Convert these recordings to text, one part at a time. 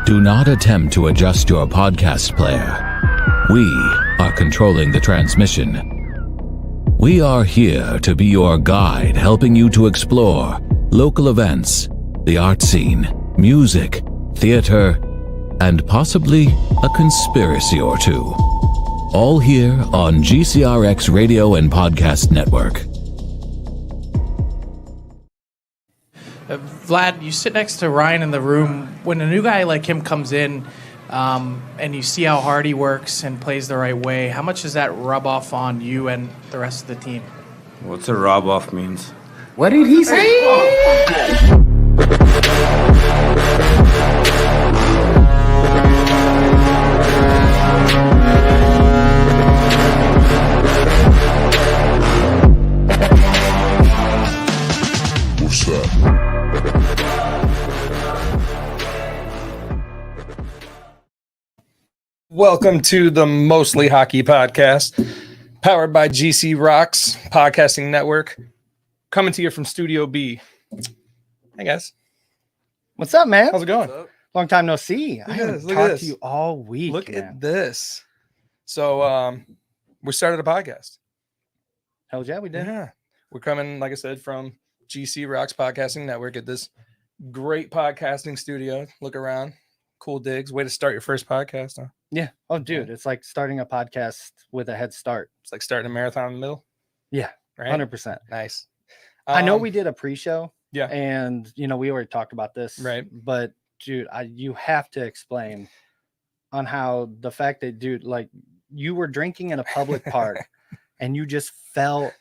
Do not attempt to adjust your podcast player. We are controlling the transmission. We are here to be your guide, helping you to explore local events, the art scene, music, theater, and possibly a conspiracy or two. All here on GCRX Radio and Podcast Network. Vlad, you sit next to Ryan in the room. When a new guy like him comes in and you see how hard he works and plays the right way, how much does that rub off on you and the rest of the team? What's a rub off means? What did he say? What's that? Welcome to the Mostly Hockey Podcast, powered by GC Rocks Podcasting Network, coming to you from Studio B. Hey guys, What's up, man? how's it going? Long time no see. I at haven't this, look at talked this. to you all week. Look man. at this. So, we started a podcast. Hell yeah, we did. Yeah, we're coming, like I said, from GC Rocks Podcasting Network at this great podcasting studio. Look around, cool digs. Way to start your first podcast, huh? Yeah. Oh, dude, it's like starting a podcast with a head start. It's like starting a marathon in the middle. Yeah, Right. 100%. Nice. I know we did a pre-show. yeah. And we already talked about this. Right. But dude, you have to explain on how the fact that, dude, like you were drinking in a public park and you just fell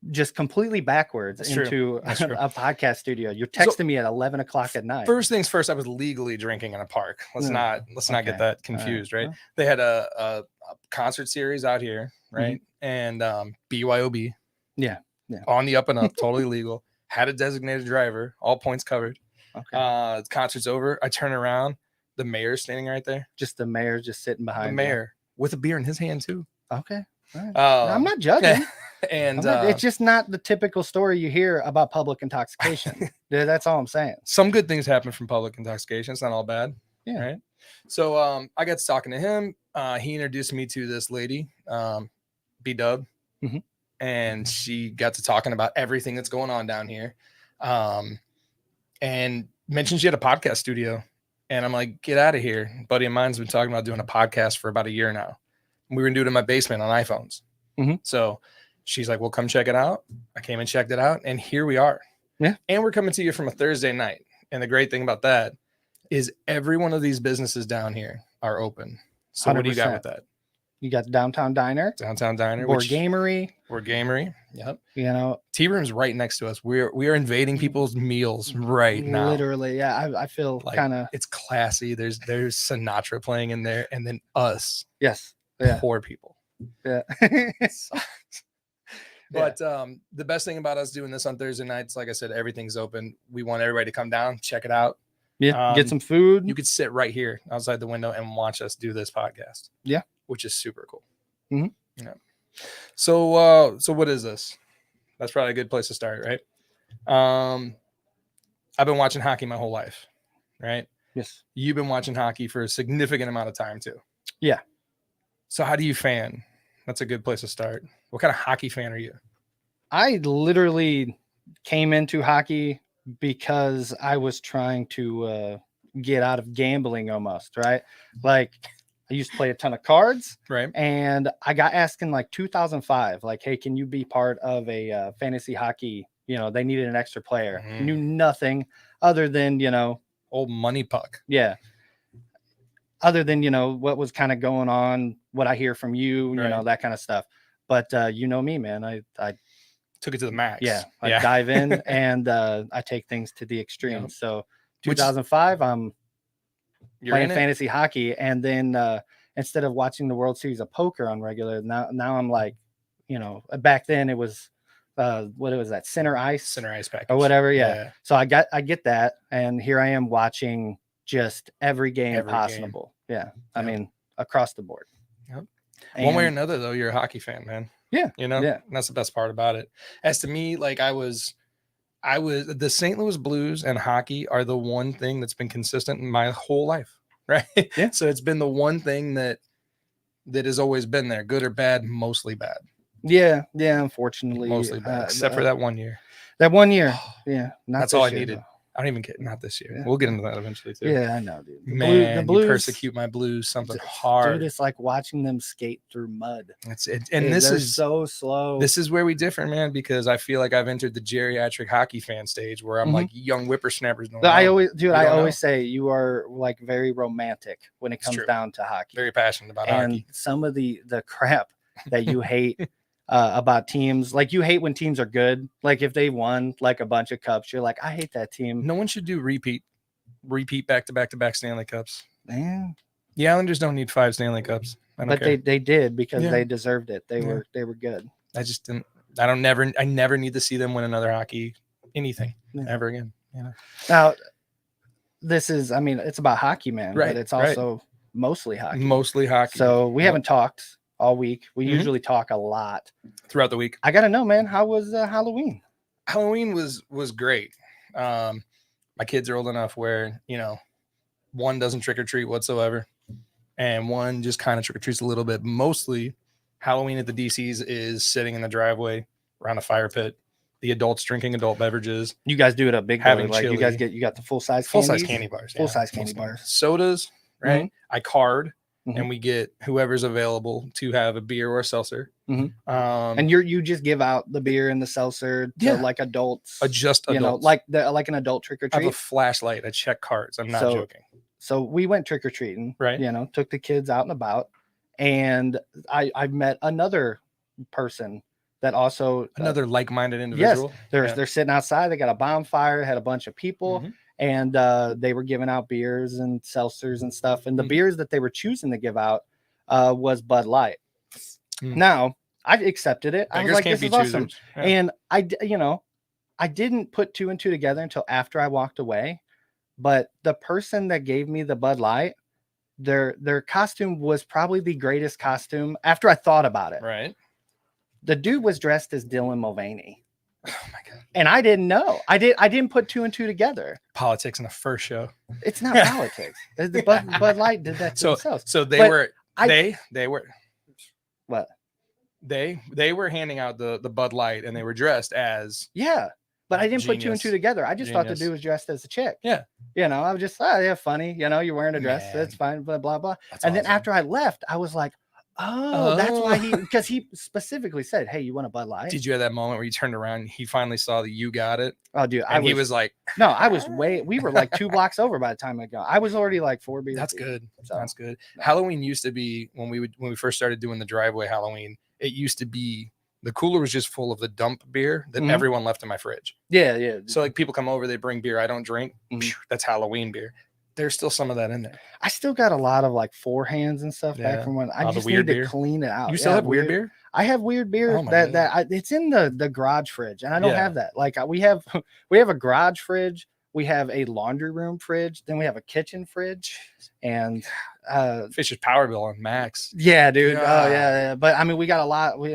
just completely backwards That's true. into That's true. a podcast studio. You're texting me at 11 o'clock at night. First things first, I was legally drinking in a park. Let's Mm, not get okay. that confused, right? Well. They had a concert series out here, right? And BYOB, Yeah. on the up and up, totally legal. Had a designated driver, all points covered. Okay. Concert's over. I turn around, the mayor's standing right there. Just the mayor just sitting behind The you. mayor with a beer in his hand too. Okay. All right. Um, I'm not judging. And It's just not the typical story you hear about public intoxication. Dude, that's all I'm saying. some good things happen from public intoxication. It's not all bad. Yeah. Right. So I got to talking to him. He introduced me to this lady, B Dub, Mhm. and she got to talking about everything that's going on down here, and mentioned she had a podcast studio. And I'm like, get out of here. A buddy of mine's been talking about doing a podcast for about a year now. We were doing it in my basement on iPhones. Mhm. So she's like, well, come check it out. I came and checked it out, and here we are. Yeah. And we're coming to you from a Thursday night. And the great thing about that is every one of these businesses down here are open. So what do you got 100%. with that? You got the Downtown Diner, Downtown Diner, Board which Gamery, we're Gamery. Yep. Tea Room's right next to us. We are invading people's meals right now. Literally. Yeah. I feel Like, kind of, it's classy. There's Sinatra playing in there, and then us yes. Yeah. poor people. Yeah. It sucks. But the best thing about us doing this on Thursday nights, like I said, everything's open. We want everybody to come down, check it out. Yeah. Get some food. You could sit right here outside the window and watch us do this podcast. Yeah. Which is super cool. Mhm. Yeah. So what is this? That's probably a good place to start, right? I've been watching hockey my whole life, right? Yes. You've been watching hockey for a significant amount of time too. Yeah. So how do you fan? That's a good place to start. What kind of hockey fan are you? I literally came into hockey because I was trying to get out of gambling almost, right? Like I used to play a ton of cards, Right. and I got asked in like 2005, like, hey, can you be part of a fantasy hockey? They needed an extra player. Mhm. Knew nothing other than, Old money puck. yeah. Other than, what was kind of going on, what I hear from you, Right. that kind of stuff. But you know me, man. I Took it to the max. I dive in and I take things to the extreme. Yeah. So Which- 2005, I'm You're playing in it? fantasy hockey, and then instead of watching the World Series of Poker on regular, now I'm like, back then it was what was that, center ice Center ice package or whatever. Yeah. So I get that, and here I am watching just every game Every possible. Yeah. I Yep. mean, across the board. Yep. One way or And- another, though, you're a hockey fan, man. Yeah, You know, yeah. And that's the best part about it. As to me, like I was the St. Louis Blues and hockey are the one thing that's been consistent in my whole life. right? Yeah. So it's been the one thing that has always been there, good or bad, mostly bad. Yeah, unfortunately. Mostly bad, except for that 1 year. That 1 year. Yeah. Not That's this all I year, needed. though. I don't even get not this year. Yeah. We'll get into that eventually too. Yeah, I know, dude. Man, the you Blues persecute my Blues something hard. Dude, it's like watching them skate through mud. And Dude, this they're is so slow. This is where we differ, man, because I feel like I've entered the geriatric hockey fan stage where I'm like young whippersnappers. I always say you are like very romantic when it It's comes true. down to hockey. Very passionate about And hockey. some of the crap that you hate about teams, like you hate when teams are good. Like if they won like a bunch of cups, you're like, I hate that team. No one should do repeat back-to-back Stanley Cups. Man, The Islanders don't need 5 Stanley Cups. I don't but care. they did because Yeah. they deserved it. They Yeah. were good. I just didn't. I never need to see them win another hockey anything ever again. You know? Now, this is, I mean, it's about hockey, man, Right, but it's right. also mostly hockey. Mostly hockey. So we haven't talked all week. We Mhm. usually talk a lot. throughout the week. I gotta know, man, how was Halloween? Halloween was great. My kids are old enough where, one doesn't trick or treat whatsoever, and one just kind of trick or treats a little bit. Mostly, Halloween at the DCs is sitting in the driveway around a fire pit. The adults drinking adult beverages, You guys do it a big Having boy, like you chili. guys you got the full size candy bars, Full size candy bars. sodas. Right, I card, Mhm. and we get whoever's available to have a beer or a seltzer. Mhm. And And you just give out the beer and the seltzer to Yeah. like adults, just you adults. know, like an adult trick or I have a treat. flashlight. I check cards. I'm not So- joking. So we went trick or treating, Right. Took the kids out and about, and I met another person that also Another like-minded individual. they're sitting outside. They got a bonfire, had a bunch of people, Mhm. and they were giving out beers and seltzers and stuff. And the Mhm. beers that they were choosing to give out was Bud Light. Mm. Now I accepted it. I was Beggars like, can't "This be is awesome." choosers. Yeah. And I didn't put 2 and 2 together until after I walked away. But the person that gave me the Bud Light, their costume was probably the greatest costume after I thought about it. Right. The dude was dressed as Dylan Mulvaney. Oh my god. And I didn't know. I didn't put 2 and 2 together. Politics in the first show. It's not politics. The Bud Light did that to themselves. So they But were I- they were What? they were handing out the Bud Light, and they were dressed as Yeah. But I didn't put 2 and 2 Genius. together. I just thought the Genius. dude was dressed as a chick. Yeah. I was just, oh yeah, funny. You're wearing a dress. Man. That's fine. Blah blah blah. That's And then awesome. after I left, I was like, oh, that's why Oh. because he specifically said, hey, you want a Bud Light? Did you have that moment where you turned around and he finally saw that you got it? Oh, dude, And he was like, I was we were like 2 blocks over by the time I got. I was already like 4 beers. that's deep. good. So, That's good. Halloween used to be when we first started doing the driveway Halloween, it used to be the cooler was just full of the dump beer that Mhm. everyone left in my fridge. yeah. So like people come over, they bring beer I don't drink. Mhm. Phew, that's Halloween beer. There's still some of that in there. I still got a lot of like forehands and stuff back Yeah. from when I Oh, the just weird need to beer? clean it out. You still have weird beer? I have weird beer Oh my it's in the garage fridge, and I don't Yeah. have that. Like we have a garage fridge, we have a laundry room fridge, then we have a kitchen fridge, and Fish's power bill on max. yeah, dude. God. Oh yeah. But I mean, we got a lot. We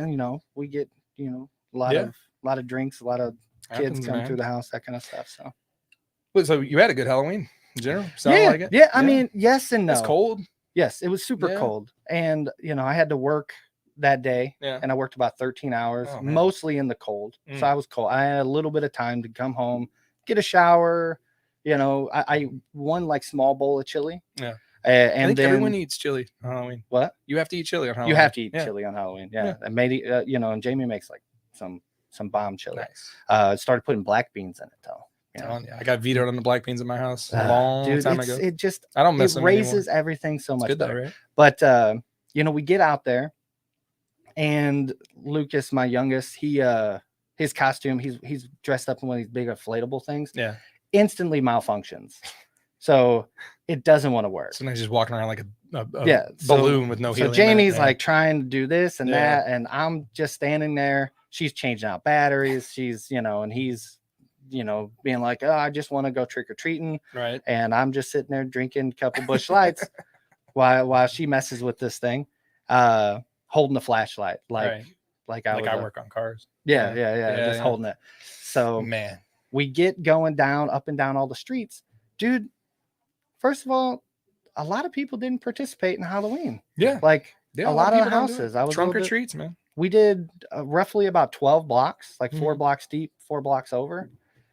get a lot Yeah. of drinks, a lot of kids Happens, come man. through the house, that kind of stuff. So So you had a good Halloween in general? Sounded yeah, like it? yeah. I mean, yes and no. It's cold. Yes, it was super Yeah. cold, and I had to work that day, Yeah. and I worked about 13 hours, Oh, man. mostly in the cold. Mm. So I was cold. I had a little bit of time to come home, get a shower. I won like small bowl of chili. Yeah. And I think then everyone eats chili on Halloween. what? You have to eat chili on Halloween. You have to eat Yeah. chili on Halloween. Yeah. Yeah. And maybe and Jamie makes like some bomb chili. Nice. Started putting black beans in it though. Telling you, I got vetoed on the black beans in my house a Ah, long dude, time ago. it just I don't miss it them anymore. raises everything so It's much good though, better. right? But we get out there, and Lucas, my youngest, his costume, he's dressed up in one of these big inflatable things, Yeah. instantly malfunctions. So it doesn't want to work. Sometimes just walking around like a Yeah, so- balloon with no So helium. in it, Jamie's yeah. like trying to do this and Yeah. that, and I'm just standing there. She's changing out batteries. She's, and he's, being like, oh, I just want to go trick or treating. right. And I'm just sitting there drinking a couple Busch Lights while she messes with this thing, holding the flashlight Right. like I Like was I work on cars. yeah, Yeah, just yeah. holding it. So Man. we get going down up and down all the streets, dude. First of all, a lot of people didn't participate in Halloween. Yeah. Like Yeah, a lot of the people don't do it. houses. I was a Trunk or little bit- treats, man. We did roughly about 12 blocks, like 4 Mhm. blocks deep, 4 blocks over.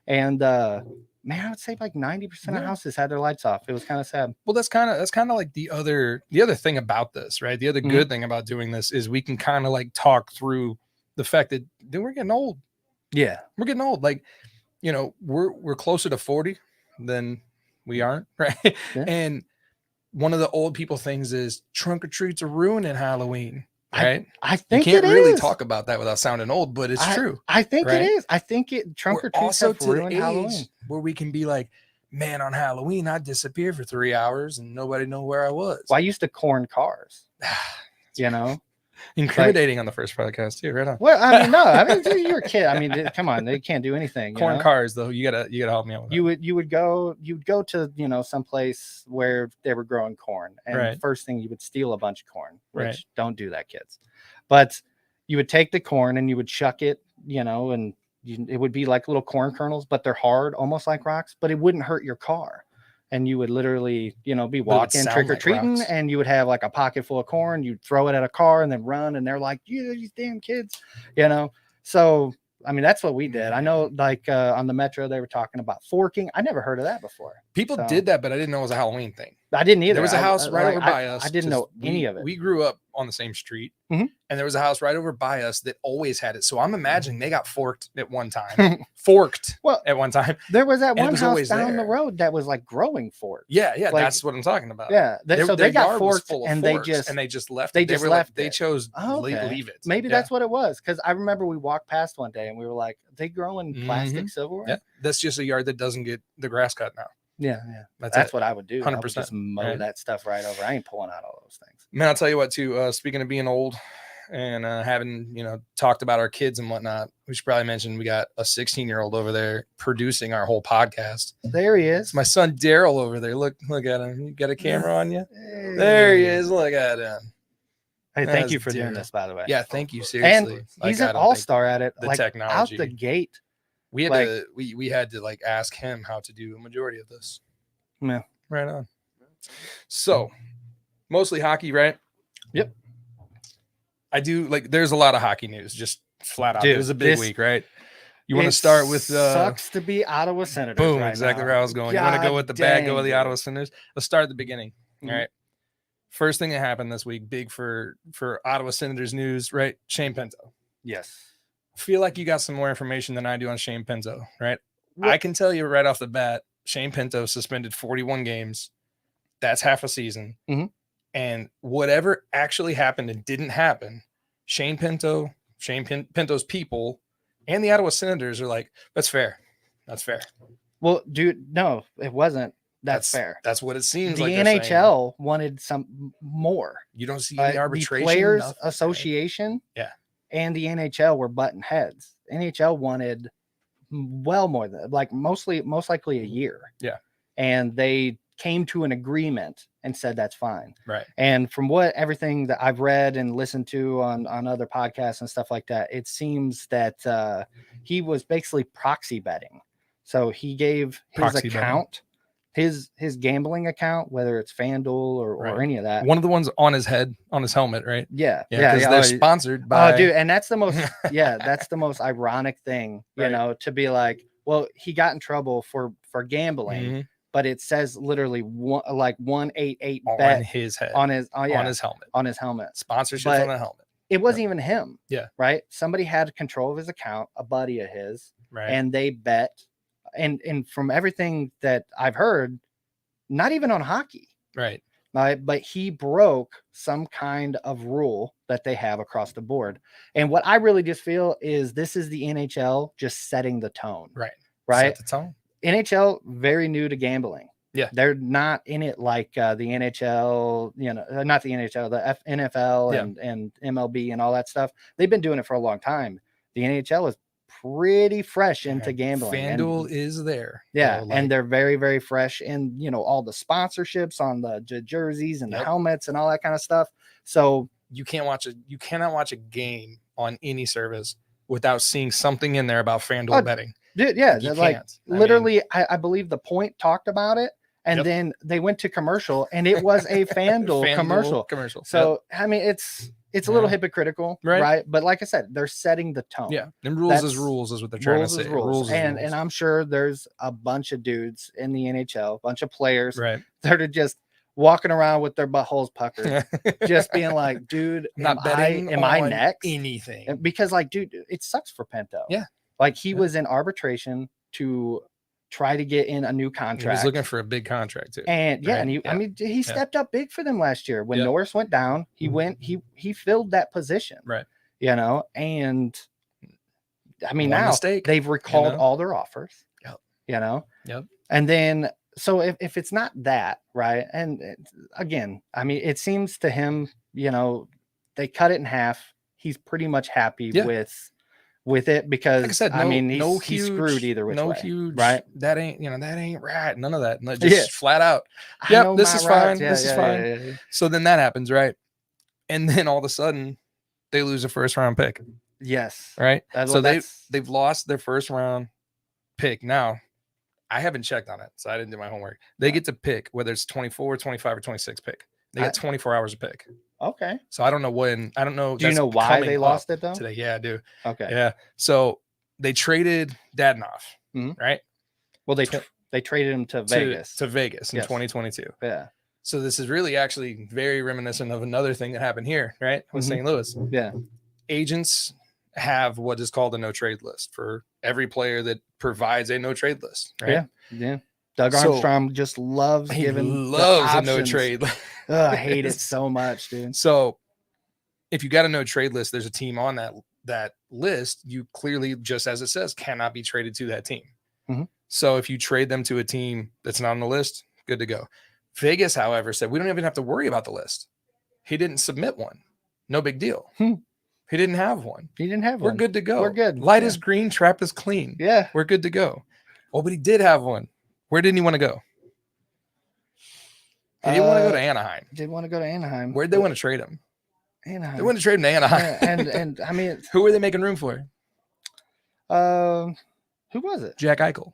And man, I would say like 90% of Yeah. houses had their lights off. It was kind of sad. Well, that's kind of like the other thing about this, right? The other Mhm. good thing about doing this is we can kind of like talk through the fact that then we're getting old. Yeah. We're getting old. Like, you know, we're closer to 40 than we aren't, right? Yeah. And one of the old people things is trunk or treats are ruining Halloween, right? I You think can't it really is. talk about that without sounding old, but it's true. I think right? it is. I think trunk We're or treats also have to the ruined age Halloween. where we can be like, man, on Halloween, I disappeared for 3 hours and nobody know where I was. Well, I used to corn cars, you know? Incriminating on the first podcast too, right on. Well, I mean, no, I mean, you're a kid. I mean, come on, they can't do anything. you Corn know? cars though, you gotta help me out with that. You would go to, you know, someplace where they were growing corn, and Right. first thing you would steal a bunch of corn, which Right. don't do that, kids. But you would take the corn and you would chuck it, you know, and it would be like little corn kernels, but they're hard, almost like rocks, but it wouldn't hurt your car. And you would literally, you know, be But it would walking sound trick or like treating, rocks. and you would have like a pocket full of corn. You'd throw it at a car and then run, and they're like, "Yeah, these damn kids," you know. So I mean, that's what we did. I know, like on the Metro, they were talking about forking. I never heard of that before. People So- did that, but I didn't know it was a Halloween thing. I didn't either. There was a house right over by us. I didn't 'cause know any of it. We grew up on the same street, Mhm. and there was a house right over by us that always had it. So I'm imagining they got forked at one time. Forked Well, at one time. there was that And it one was house always down the there. road that was like growing fork. Yeah, Like- that's what I'm talking about. Yeah. Their- So their they got yard was forked full of and forks, they just left. they it. just were like, left they it. chose Oh, okay. leave it. Maybe Yeah. that's what it was. Because I remember we walked past one day and we were like, they growing plastic silverware? Yeah, that's just a yard that doesn't get the grass cut now. Yeah. That's That's it. what I would do. I would 100%, just mow right. that stuff right over. I ain't pulling out all those things. Man, I'll tell you what, too. Speaking of being old and having, talked about our kids and whatnot, we should probably mention we got a 16-year-old over there producing our whole podcast. There he is. It's my son Daryl over there. Look at him. You got a camera on you? There he is. Look at him. Hey, thank That's you for doing Daryl. this, by the way. Yeah, thank you. Seriously. And Like, he's I an don't think- all-star at it. the like, technology. out the gate. We had like- to we had to like ask him how to do a majority of this. Yeah. Right on. So mostly hockey, right? Yep. I do like there's a lot of hockey news, just flat out. Dude, It was a big this- week, right? You want to It start with sucks to be Ottawa Senators. boom, right exactly now. where I was going. You want to go God with the bad, go with the dang, Ottawa Senators? Let's start at the beginning. Mhm. All right. First thing that happened this week, big for Ottawa Senators news, right? Shane Pinto. Yes. Feel like you got some more information than I do on Shane Pinto, right? Well- I can tell you right off the bat, Shane Pinto suspended 41 games. That's half a season. Mhm. And whatever actually happened and didn't happen, Shane Pinto, Pinto's people, and the Ottawa Senators are like, that's fair. That's fair. Well, dude, no, it wasn't. That's fair. That's what it seems The like. they're saying. NHL wanted some more. You don't see Uh, any the arbitration. Players nothing, right? Association, Yeah. and the NHL were butting heads. NHL wanted well more than most likely a year. Yeah. And they came to an agreement and said that's fine. Right. And from everything that I've read and listened to on other podcasts and stuff like that, it seems that he was basically proxy betting. So he gave his Proxy betting. account, his gambling account, whether it's FanDuel or Right. any of that. One of the ones on his head, on his helmet, right? Yeah, Yeah, because yeah. they're Oh, sponsored by. oh, dude, and that's the most that's the most ironic thing, Right. to be like, well, he got in trouble for gambling, Mhm. but it says literally 188 on bet his head, on his on his helmet. on his helmet. Sponsorships But- on the helmet. It wasn't even him. Yeah. Right. Somebody had control of his account, a buddy of his, Right. and they bet. And from everything that I've heard, not even on hockey, right. but he broke some kind of rule that they have across the board. And what I really just feel is this is the NHL just setting the tone. Right. Right. Set the tone. NHL very new to gambling. Yeah. They're not in it like the NHL, not the NHL, the NFL Yeah. and MLB and all that stuff. They've been doing it for a long time. The NHL is pretty fresh into Right. gambling. and- FanDuel is there. yeah, though, and they're very, very fresh in all the sponsorships on the jerseys and the Yep. helmets and all that kind of stuff. So you cannot watch a game on any service without seeing something in there about FanDuel Oh, betting. dude, yeah, You like can't. I mean, literally, I believe the Point talked about it, And Yep. then they went to commercial, and it was a FanDuel commercial. Commercial. So I mean, it's a little Yeah. hypocritical, Right. right? But like I said, they're setting the tone. yeah, and rules is That's- rules is what they're trying Rules to is say. rules. is And rules. I'm sure there's a bunch of dudes in the NHL, a bunch of players right. that are just walking around with their buttholes puckered, just being like, dude, Not betting. am I on next? anything? And because like, dude, it sucks for Pinto. Yeah. Like he Yeah. was in arbitration to try to get in a new He contract. was looking for a big contract too. And yeah, right? and he, I Yeah. mean, he stepped up big for them last year. When Yeah. Norris went down, he went, he filled that position. Right. You know, and I mean, One now mistake, they've recalled know? all their offers. Yep. You know, Yep. and then so if it's not that, right? And again, I mean, it seems to him, you know, they cut it in half. He's pretty much happy Yeah. with it because Like I said, I mean, no he's huge, screwed either which no way, huge, right? That ain't right. None of that. No, Yeah. just flat out. I Yep, know this my is rights. fine. Yeah, This is yeah, fine. yeah, yeah. So then that happens, right? And then all of a sudden, they lose a first round pick, Yes. right? That's So what they've lost their first round pick. Now, I haven't checked on it, so I didn't do my homework. They get to pick whether it's 24, 25, or 26 pick. They got 24 hours to pick. okay. So I don't know when. I don't know. Do you that's know why coming they up lost it though? today? Yeah, I do. Okay. Yeah. So they traded Dadnoff, Mhm. right? Well, they traded him to Vegas. To Vegas in Yes. 2022. Yeah. So this is really actually very reminiscent of another thing that happened here, right? With Mhm. St. Louis. Yeah. Agents have what is called a no trade list for every player that provides a no trade list, right? Yeah. Yeah. Doug So- Armstrong just loves He giving loves the a no options. trade. Ugh, I hate it so much, dude. So if you got a no trade list, there's a team on that list. You clearly, just as it says, cannot be traded to that team. Mhm. So if you trade them to a team that's not on the list, good to go. Vegas, however, said we don't even have to worry about the list. He didn't submit one. No big deal. Hmm. He didn't have one. He didn't have We're one. good to go. We're good. Light Yeah. is green, trap is clean. Yeah. We're good to go. Oh, but he did have one. Where didn't he want to go? He didn't want to go to Anaheim. Did want to go to Anaheim. Where'd they want to trade him? Anaheim. They wanted to trade him to Anaheim. Yeah, and I mean, Who were they making room for? who was it? Jack Eichel.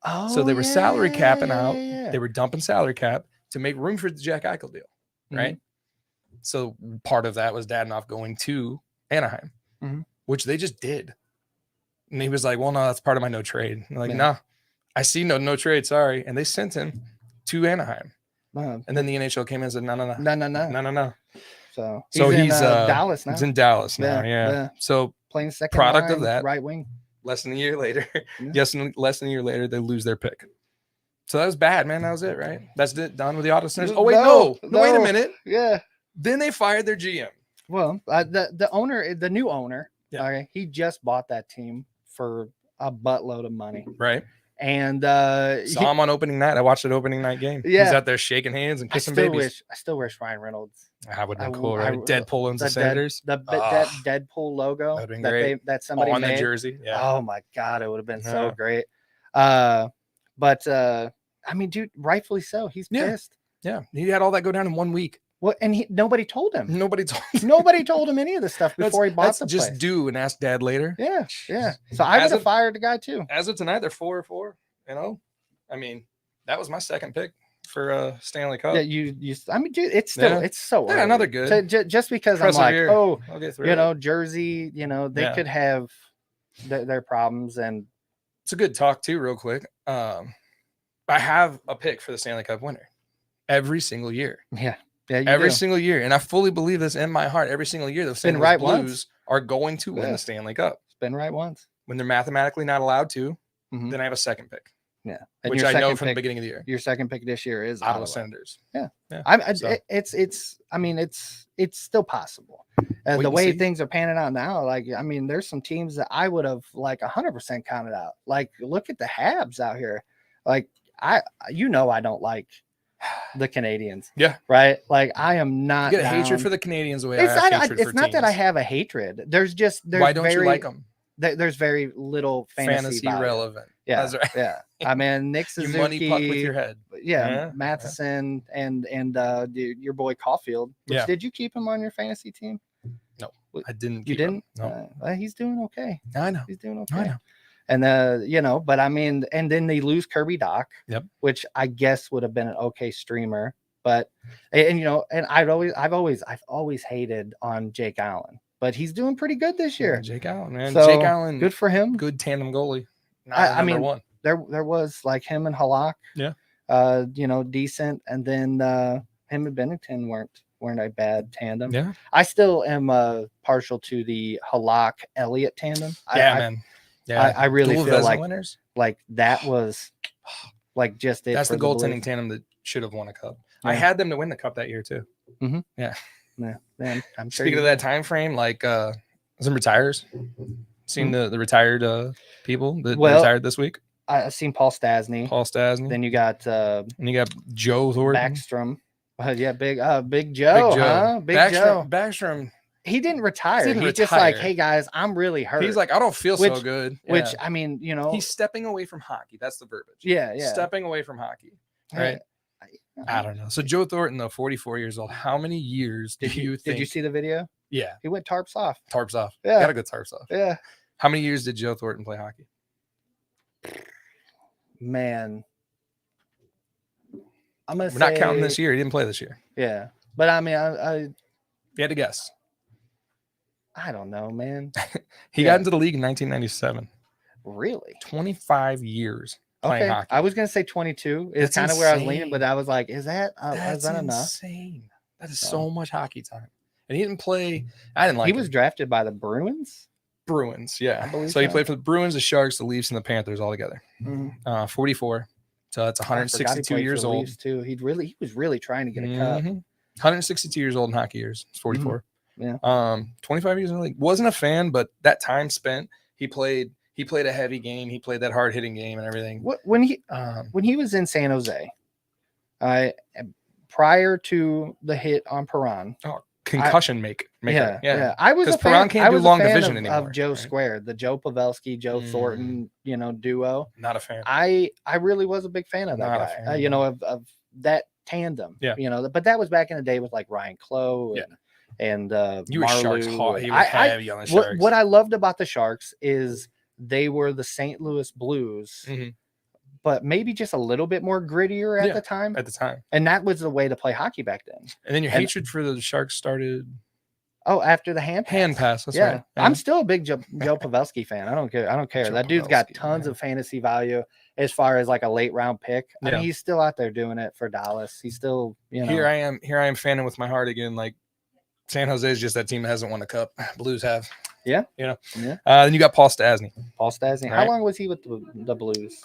Oh, So they were salary capping out. yeah. They were dumping salary cap to make room for the Jack Eichel deal, right? So part of that was Dadnoff going to Anaheim, Mhm. which they just did. And he was like, well, no, that's part of my no trade. I'm like, Yeah. no, I see no trade. Sorry. And they sent him to Anaheim. No, And then the NHL came in and said, no. no. So So in, he's Dallas now, He's in Dallas now. Yeah, Yeah. yeah. So playing second product of line, that. right wing. less than a year later, Yeah. less than a year later, they lose their pick. So that was bad, man. That was it, right? That's it. Done with the auto centers. Oh wait, no, wait a minute. Yeah. Then they fired their GM. Well, the owner, the new owner, Yeah. okay, he just bought that team for a buttload of money, Right. and Saw him on opening night. I watched that opening night game. He's Yeah. out there shaking hands and kissing babies. I still wish Ryan Reynolds That would have I been cool, w- I right? w- Deadpool owns the Senators that Ah, Deadpool logo that'd been that great. that somebody on made. the jersey. Yeah. Oh my god, it would have been so Yeah. great. But I mean, dude, rightfully so. He's Yeah. pissed. Yeah. He had all that go down in 1 week. What? And nobody told him. Nobody told Nobody told him any of this stuff before he bought that's the just place. do and ask dad later. Yeah, yeah. So I would As have of- fired the guy too. As of tonight, they're 4-4. You know, I mean, that was my second pick for Stanley Cup. Yeah, you. I mean, dude, it's still Yeah. it's so Yeah, early. another good. So just because I'm Persevere. like, oh, I'll get through you it. know, Jersey, you know, they Yeah. could have their problems, and It's a good talk too, real quick. I have a pick for the Stanley Cup winner every single year. yeah, you Every do. single year, and I fully believe this in my heart. Every single year, the St. Louis right Blues once. are going to win Yeah. the Stanley Cup. It's been right once. When they're mathematically not allowed to, Mhm. then I have a second pick, Yeah, and which your I know second from the pick- beginning of the year. Your second pick this year is Ottawa Ottawa. Senators. So. It's. I mean, it's still possible. Wait The and way see. things are panning out now, like I mean, there's some teams that I would have like 100% counted out. Like, look at the Habs out here. Like, I don't like the Canadians. Yeah. Right. Like, I am not. You get a hatred down- for the Canadians the way It's I have not. hatred It's for not that I teams. have a hatred. There's Why don't you like them? There's very little fantasy value. relevant. Yeah. That's right. Yeah. I mean, Nick You Suzuki. money puck with your head. Yeah, Yeah, Matheson and your boy Caulfield. Which, Yeah. Did you keep him on your fantasy team? I didn't. You keep him. didn't. No, Well, he's doing okay. I know. He's doing I okay. know. And but I mean, and then they lose Kirby Doc, Yep. which I guess would have been an okay streamer. But and I've always hated on Jake Allen, but he's doing pretty good this year. Jake Allen, man. So, Jake Allen, good for him. good tandem goalie. Not I number mean, one. There was like him and Halak, Yeah. Decent, and then him and Bennington weren't a bad tandem. Yeah. I still am partial to the Halak Elliott tandem. Man. Yeah. I really Dual feel Vezina like winners. like that was like just it. That's for the goaltending Blues. tandem that should have won a cup. Yeah. I had them to win the cup that year too. Yeah, man, I'm sure Speaking of that time frame, like some retires. Seen the retired people that retired this week. I've seen Paul Stasny. Paul Stasny. Then you got and you got Joe Thornton. Backstrom. Yeah, Big Joe, huh? Big Joe. Backstrom. He didn't retire. He didn't He's just like, retire. hey guys, I'm really hurt. He's like, I don't feel so good. Which Yeah. I mean, he's stepping away from hockey. That's the verbiage. yeah. Stepping away from hockey. Right. I don't know. So Joe Thornton, though, 44 years old. How many years Did you see the video? Yeah, He went tarps off. tarps off. Yeah. Gotta go tarps off. Yeah. How many years did Joe Thornton play hockey? Man. I'm gonna We're not counting this year. He didn't play this year. Yeah. But I mean, I You had to guess. don't know, man. He Yeah. got into the league in 1997. Really? 25 years playing Okay. hockey. I was gonna say 22. It's That's kind of where I was leaning, insane. but I was like, is that That's enough? insane. That is So- so much hockey time. And he didn't play. I didn't like He him. was drafted by the Bruins. Bruins. I Yeah. believe So he so. played for the Bruins, the Sharks, the Leafs, and the Panthers all together. 44. So that's I forgot he 162 played for years the old. Leafs, too. He was really trying to get a cup. 162 years old in hockey years. He's 44. Yeah. 25 years in the league. Wasn't a fan, but that time spent, he played a heavy game. He played that hard hitting game and everything. When he was in San Jose, prior to the hit on Perron, Concussion maker. yeah. I was a 'Cause fan. Perron can't I do was long a fan division of anymore, Joe right? Square, the Joe Pavelski, Joe Thornton, duo. Not a fan. I really was a big fan of that Not a guy. fan. Of that tandem. Yeah. But that was back in the day with like Ryan Clough Yeah. and You were Sharks Marleau. hot. He was heavy on the Sharks. What I loved about the Sharks is they were the St. Louis Blues, Mhm. but maybe just a little bit more grittier at Yeah. the time. At the time. And that was the way to play hockey back then. And then your And- hatred for the Sharks started Oh, after the hand pass. That's yeah. right. I'm still a big Joe Pavelski fan. I don't care. Joe That dude's got Pavelski, tons yeah. of fantasy value as far as like a late round pick. I Yeah. mean, he's still out there doing it for Dallas. He's still, Here I am fanning with my heart again. Like San Jose is just that team that hasn't won a cup. Blues have. Yeah. Yeah. Yeah. Then you got Paul Stasny. Paul Stasny. How Right. long was he with the Blues?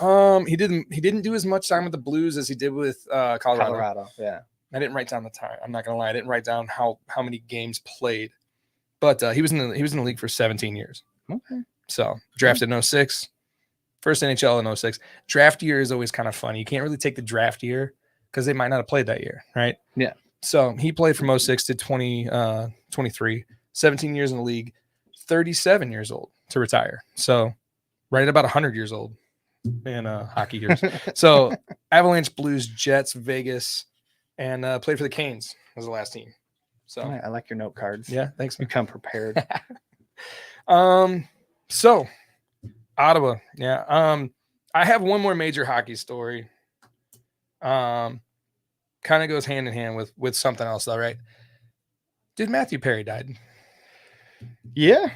He didn't do as much time with the Blues as he did with Colorado. Yeah. I didn't write down the time. I'm not gonna lie. I didn't write down how many games played, but he was in the league for 17 years. Okay. So drafted in 06, first NHL in 06. Draft year is always kind of funny. You can't really take the draft year because they might not have played that year, right? Yeah. So he played from 06 to 23, 17 years in the league, 37 years old to retire. So right at about 100 years old in hockey years. So Avalanche, Blues, Jets, Vegas, and played for the Canes as the last team. So All right, I like your note cards. yeah, thanks. You come prepared. So Ottawa, yeah. I have one more major hockey story. Kind of goes hand in hand with something else, though, right? Dude, Matthew Perry died. Yeah.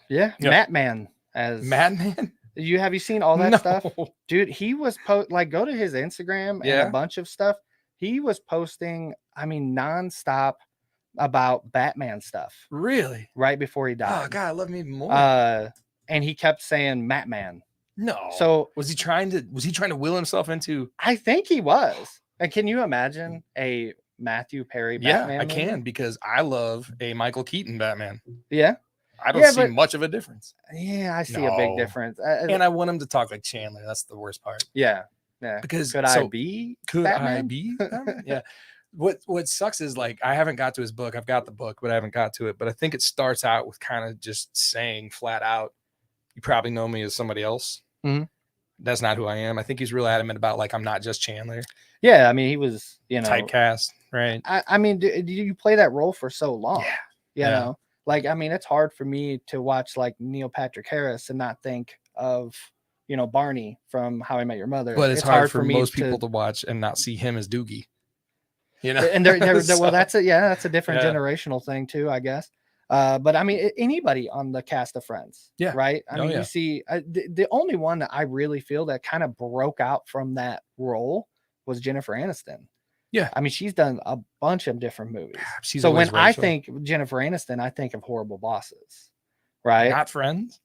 Yep. Madman as Madman? have you seen all that No. stuff? Dude, he was go to his Instagram and Yeah. a bunch of stuff. He was posting, nonstop about Batman stuff Really? right before he Oh died. God, I love him even more. And he kept saying Matman. no. So was he trying to will himself into? I think he was. And can you imagine a Matthew Perry Batman? Yeah, I movie? can because I love a Michael Keaton Batman. Yeah. I don't Yeah, see but- much of a difference. Yeah, I see a big No. difference. And I want him to talk like Chandler. That's the worst part. Yeah. Yeah. Because Could I be Could I Batman? be? Batman? Yeah. What sucks is like I haven't got to his book. I've got the book, but I haven't got to it. But I think it starts out with kind of just saying flat out, "You probably know me as somebody else." Mhm. That's not who I am. I think he's real adamant about like I'm not just Chandler. Yeah, I mean, he was, Typecast, right? I mean, do you play that role for so long? Yeah. You Yeah. know, like, I mean, it's hard for me to watch like Neil Patrick Harris and not think of Barney from How I Met Your Mother. But it's hard for me most people to watch and not see him as Doogie. And they're So- well, that's a different Yeah. generational thing too, I guess. But I mean, anybody on the cast of Friends, Yeah. right? I Oh, mean, yeah. you see, the only one that I really feel that kind of broke out from that role was Jennifer Aniston. Yeah. I mean, she's done a bunch of different movies. She's So always when I Rachel. think Jennifer Aniston, I think of Horrible Bosses, right? Not Friends,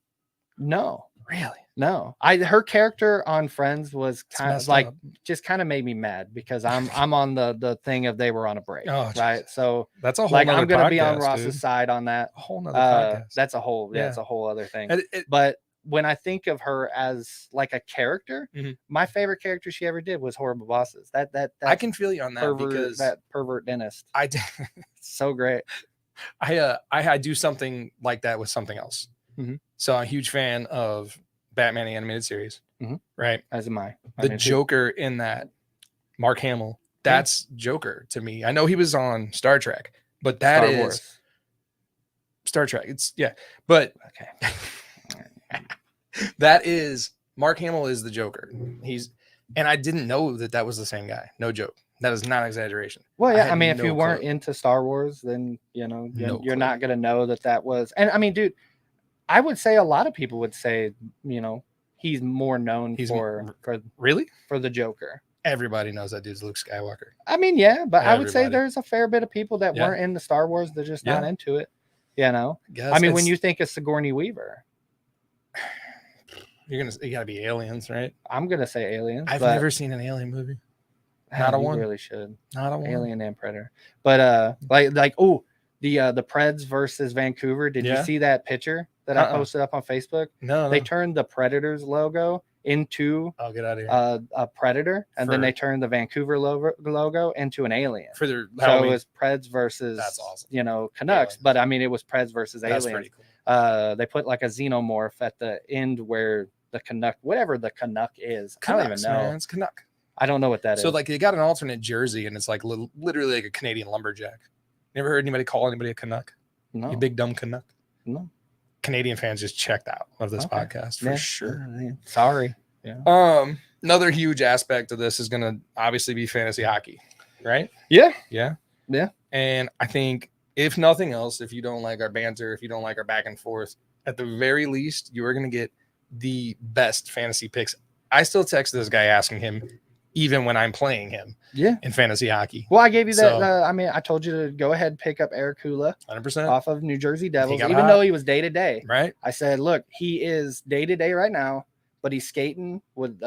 No, really. no. Her character on Friends was It's kind of messed like up. just kind of made me mad because I'm on the thing of they were on a break, Oh, right? Jesus. So That's a whole. like nother I'm gonna be on podcast, Ross's dude. side on that. A whole nother podcast. That's a whole Yeah. it's a whole other thing. And But when I think of her as like a character, Mhm. my favorite character she ever did was Horrible Bosses. That I can feel you on that pervert, because that pervert dentist. I did. So great. I do something like that with something else. Mhm. So I'm a huge fan of Batman the animated series. Mhm. Right. As am I. The Joker in that, Mark Hamill. That's Joker to me. I know he was on Star Trek, but that Star is Wars. Star Trek. It's but Okay. that is Mark Hamill is the Joker. And I didn't know that was the same guy. No joke. That is not exaggeration. Well, I yeah. had I mean, if no you weren't clue. into Star Wars, then No you're clue. not gonna know that was. And I mean, dude, I would say a lot of people would say, he's more known He's for Really? the Joker. Everybody knows that dude's Luke Skywalker. I mean, yeah, but I would say Everybody. there's a fair bit of people that Yeah. weren't into Star Wars. They're just not Yeah. into it. Guess I mean, when it's- you think of Sigourney Weaver, you gotta be aliens, right? I'm gonna say Aliens. I've but never seen an alien movie. not a you one. Really should Not a one. Alien and Predator. But the Preds versus Vancouver. Did you Yeah. see that picture that I Uh-uh. posted up on Facebook? No, They turned the Predators logo into I'll get out of here. a predator, and then For- they turned the Vancouver logo into an alien. For their So it Halloween. was Preds versus That's awesome. Canucks, Aliens. but I mean it was Preds versus That's aliens. pretty cool. They put like a xenomorph at the end where the Canuck, whatever the Canuck is, I don't Canucks, even know. man. It's Canuck. I don't know what that is. So like they got an alternate jersey, and it's like literally like a Canadian lumberjack. Never heard anybody call anybody a Canuck? no, You big dumb Canuck. no, Canadian fans just checked out of this Okay. podcast for Yeah. sure. Sorry. Another huge aspect of this is going to obviously be fantasy hockey, right? Yeah. Yeah. Yeah. And I think if nothing else, if you don't like our banter, if you don't like our back and forth, at the very least, you are going to get the best fantasy picks. I still text this guy asking him, even when I'm playing him Yeah. in fantasy hockey, Well, I gave you that. So- I mean, I told you to go ahead and pick up Eric Kula 100%. off of New Jersey Devils, got even hot. though he was day to day. Right? I said, look, he is day to day right now, but he's skating with,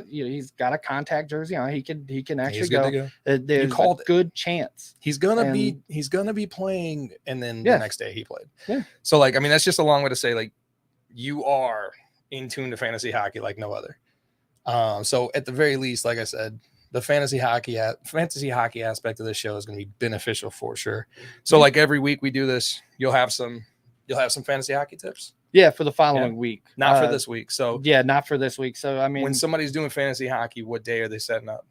he's got a contact jersey on. He can actually He's good to go. go. There's called a it. good chance. He's gonna be playing, and then Yeah. the next day he played. Yeah. So like, I mean, that's just a long way to say like you are in tune to fantasy hockey like no other. So at the very least, like I said, the fantasy hockey aspect of this show is going to be beneficial for sure. So like every week we do this, you'll have some fantasy hockey tips, Yeah, for the following week. not for this week. So Yeah, not for this week. So I mean, when somebody's doing fantasy hockey, what day are they setting up?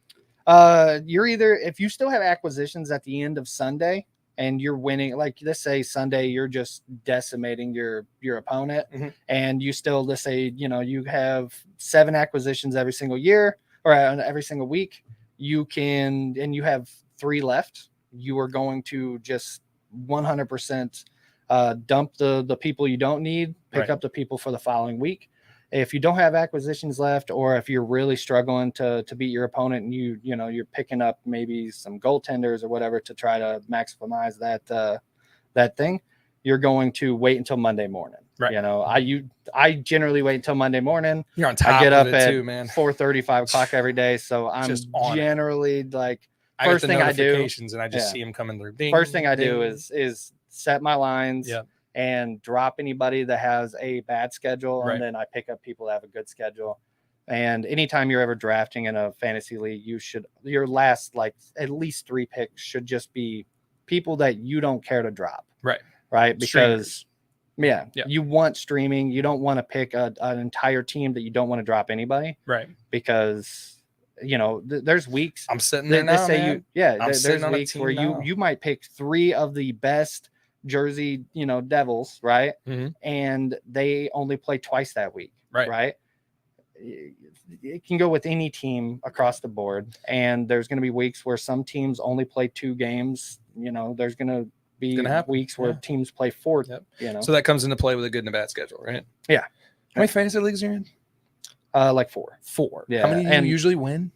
you're either, if you still have acquisitions at the end of Sunday and you're winning, like let's say Sunday you're just decimating your opponent, Mhm. and you still, let's say you have 7 acquisitions every single year or every single week, you can, and you have 3 left, you are going to just 100% dump the people you don't need, pick Right. up the people for the following week. If you don't have acquisitions left, or if you're really struggling to beat your opponent, and you're picking up maybe some goaltenders or whatever to try to maximize that thing, you're going to wait until Monday morning. Right. I generally wait until Monday morning. You're on top I get of up it at too, man. 4:30, 5 o'clock every day, so I'm Just on it. generally like I get first the thing I do- notifications and I just yeah. see them coming through. Ding, first thing I do ding. is set my lines. Yep. And drop anybody that has a bad schedule, Right. and then I pick up people that have a good schedule. And anytime you're ever drafting in a fantasy league, your last like at least 3 picks should just be people that you don't care to drop. Right. Because Yeah. you want streaming. You don't want to pick an entire team that you don't want to drop anybody, Right. because there's weeks. I'm sitting there Let's now, say man. there's sitting on a weeks where team now. you might pick 3 of the best Jersey Devils, right? Mhm. And they only play twice that week, Right. right? it can go with any team across the board. And there's going to be weeks where some teams only play 2 games. There's going to be weeks where teams play 4. Yep. So that comes into play with a good and a bad schedule, right? Yeah. How many fantasy leagues are you in? Like 4. 4. Yeah. How many do you usually win?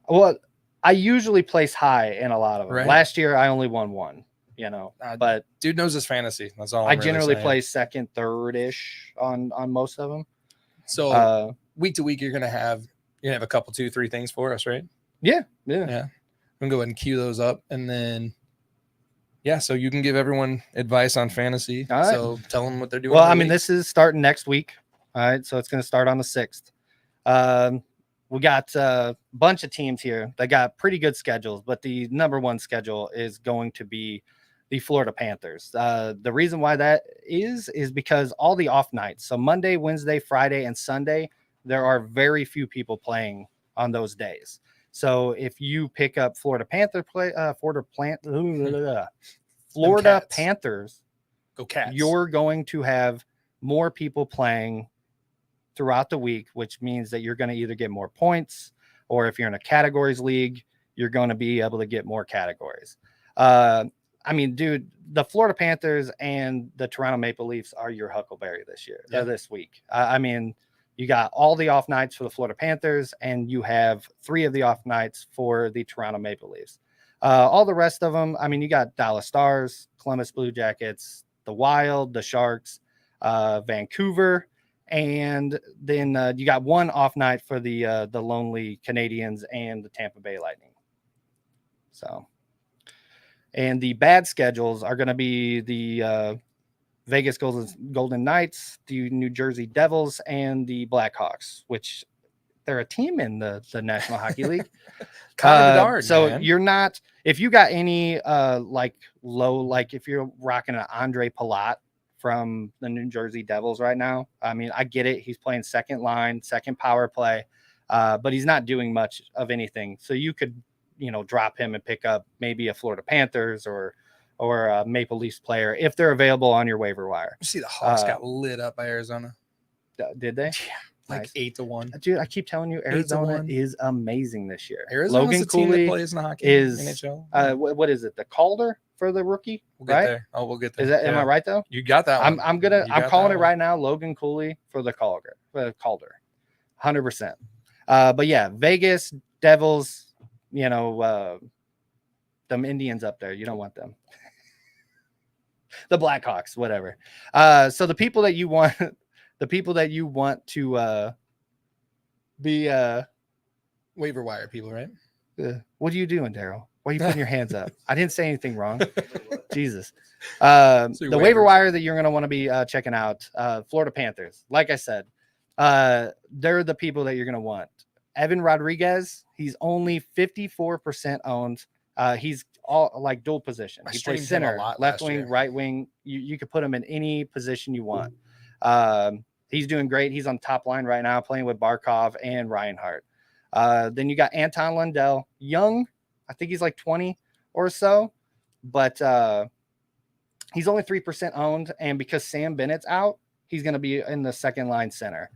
Well, I usually place high in a lot of them. Right. Last year, I only won 1. But dude knows his fantasy. That's all. I generally play second, third-ish on most of them. So week to week, you're gonna have a couple, 2, 3 things for us, right? Yeah. I'm gonna go ahead and cue those up, and then so you can give everyone advice on fantasy. All right. So tell them what they're doing. Well, I mean, this is starting next week. All right, so it's gonna start on the 6th. We got a bunch of teams here that got pretty good schedules, but the number one schedule is going to be the Florida Panthers. The reason why that is because all the off nights, so Monday, Wednesday, Friday, and Sunday, there are very few people playing on those days. So if you pick up Florida Panthers, Go Cats. You're going to have more people playing throughout the week, which means that you're going to either get more points, or if you're in a categories league, you're going to be able to get more categories. I mean, dude, the Florida Panthers and the Toronto Maple Leafs are your huckleberry this week. I mean, you got all the off nights for the Florida Panthers, and you have 3 of the off nights for the Toronto Maple Leafs. All the rest of them, I mean, you got Dallas Stars, Columbus Blue Jackets, the Wild, the Sharks, Vancouver, and then you got 1 off night for the lonely Canadians and the Tampa Bay Lightning. So, and the bad schedules are going to be the Vegas Golden Knights, the New Jersey Devils, and the Blackhawks, which they're a team in the National Hockey League. So you're not, if you got any if you're rocking an Andre Palat from the New Jersey Devils right now, I mean, I get it. He's playing second line, second power play, but he's not doing much of anything. So you could, drop him and pick up maybe a Florida Panthers or a Maple Leafs player if they're available on your waiver wire. You see the Hawks got lit up by Arizona. Did they? Yeah. Like 8-1. Dude, I keep telling you, Arizona is amazing this year. Arizona's Logan the team Cooley that plays in the hockey NHL. What is it? The Calder for the rookie? We'll get there. Oh, we'll get there. Is that? Am I right though? You got that one. I'm calling it right now. Logan Cooley for the Calder. 100%. But yeah, Vegas Devils. Them Indians up there. You don't want them. The Blackhawks, whatever. So the people that you want. The people that you want to be waiver wire people, right? What are you doing, Daryl? Why are you putting your hands up? I didn't say anything wrong. Jesus. The waiver wire that you're going to want to be checking out, Florida Panthers. Like I said, they're the people that you're going to want. Evan Rodriguez, he's only 54% owned. He's all like dual position. He plays center, left wing, right wing. You could put him in any position you want. He's doing great. He's on top line right now, playing with Barkov and Reinhart. Then you got Anton Lundell, young. I think he's like 20 or so, but he's only 3% owned. And because Sam Bennett's out, he's going to be in the second line center.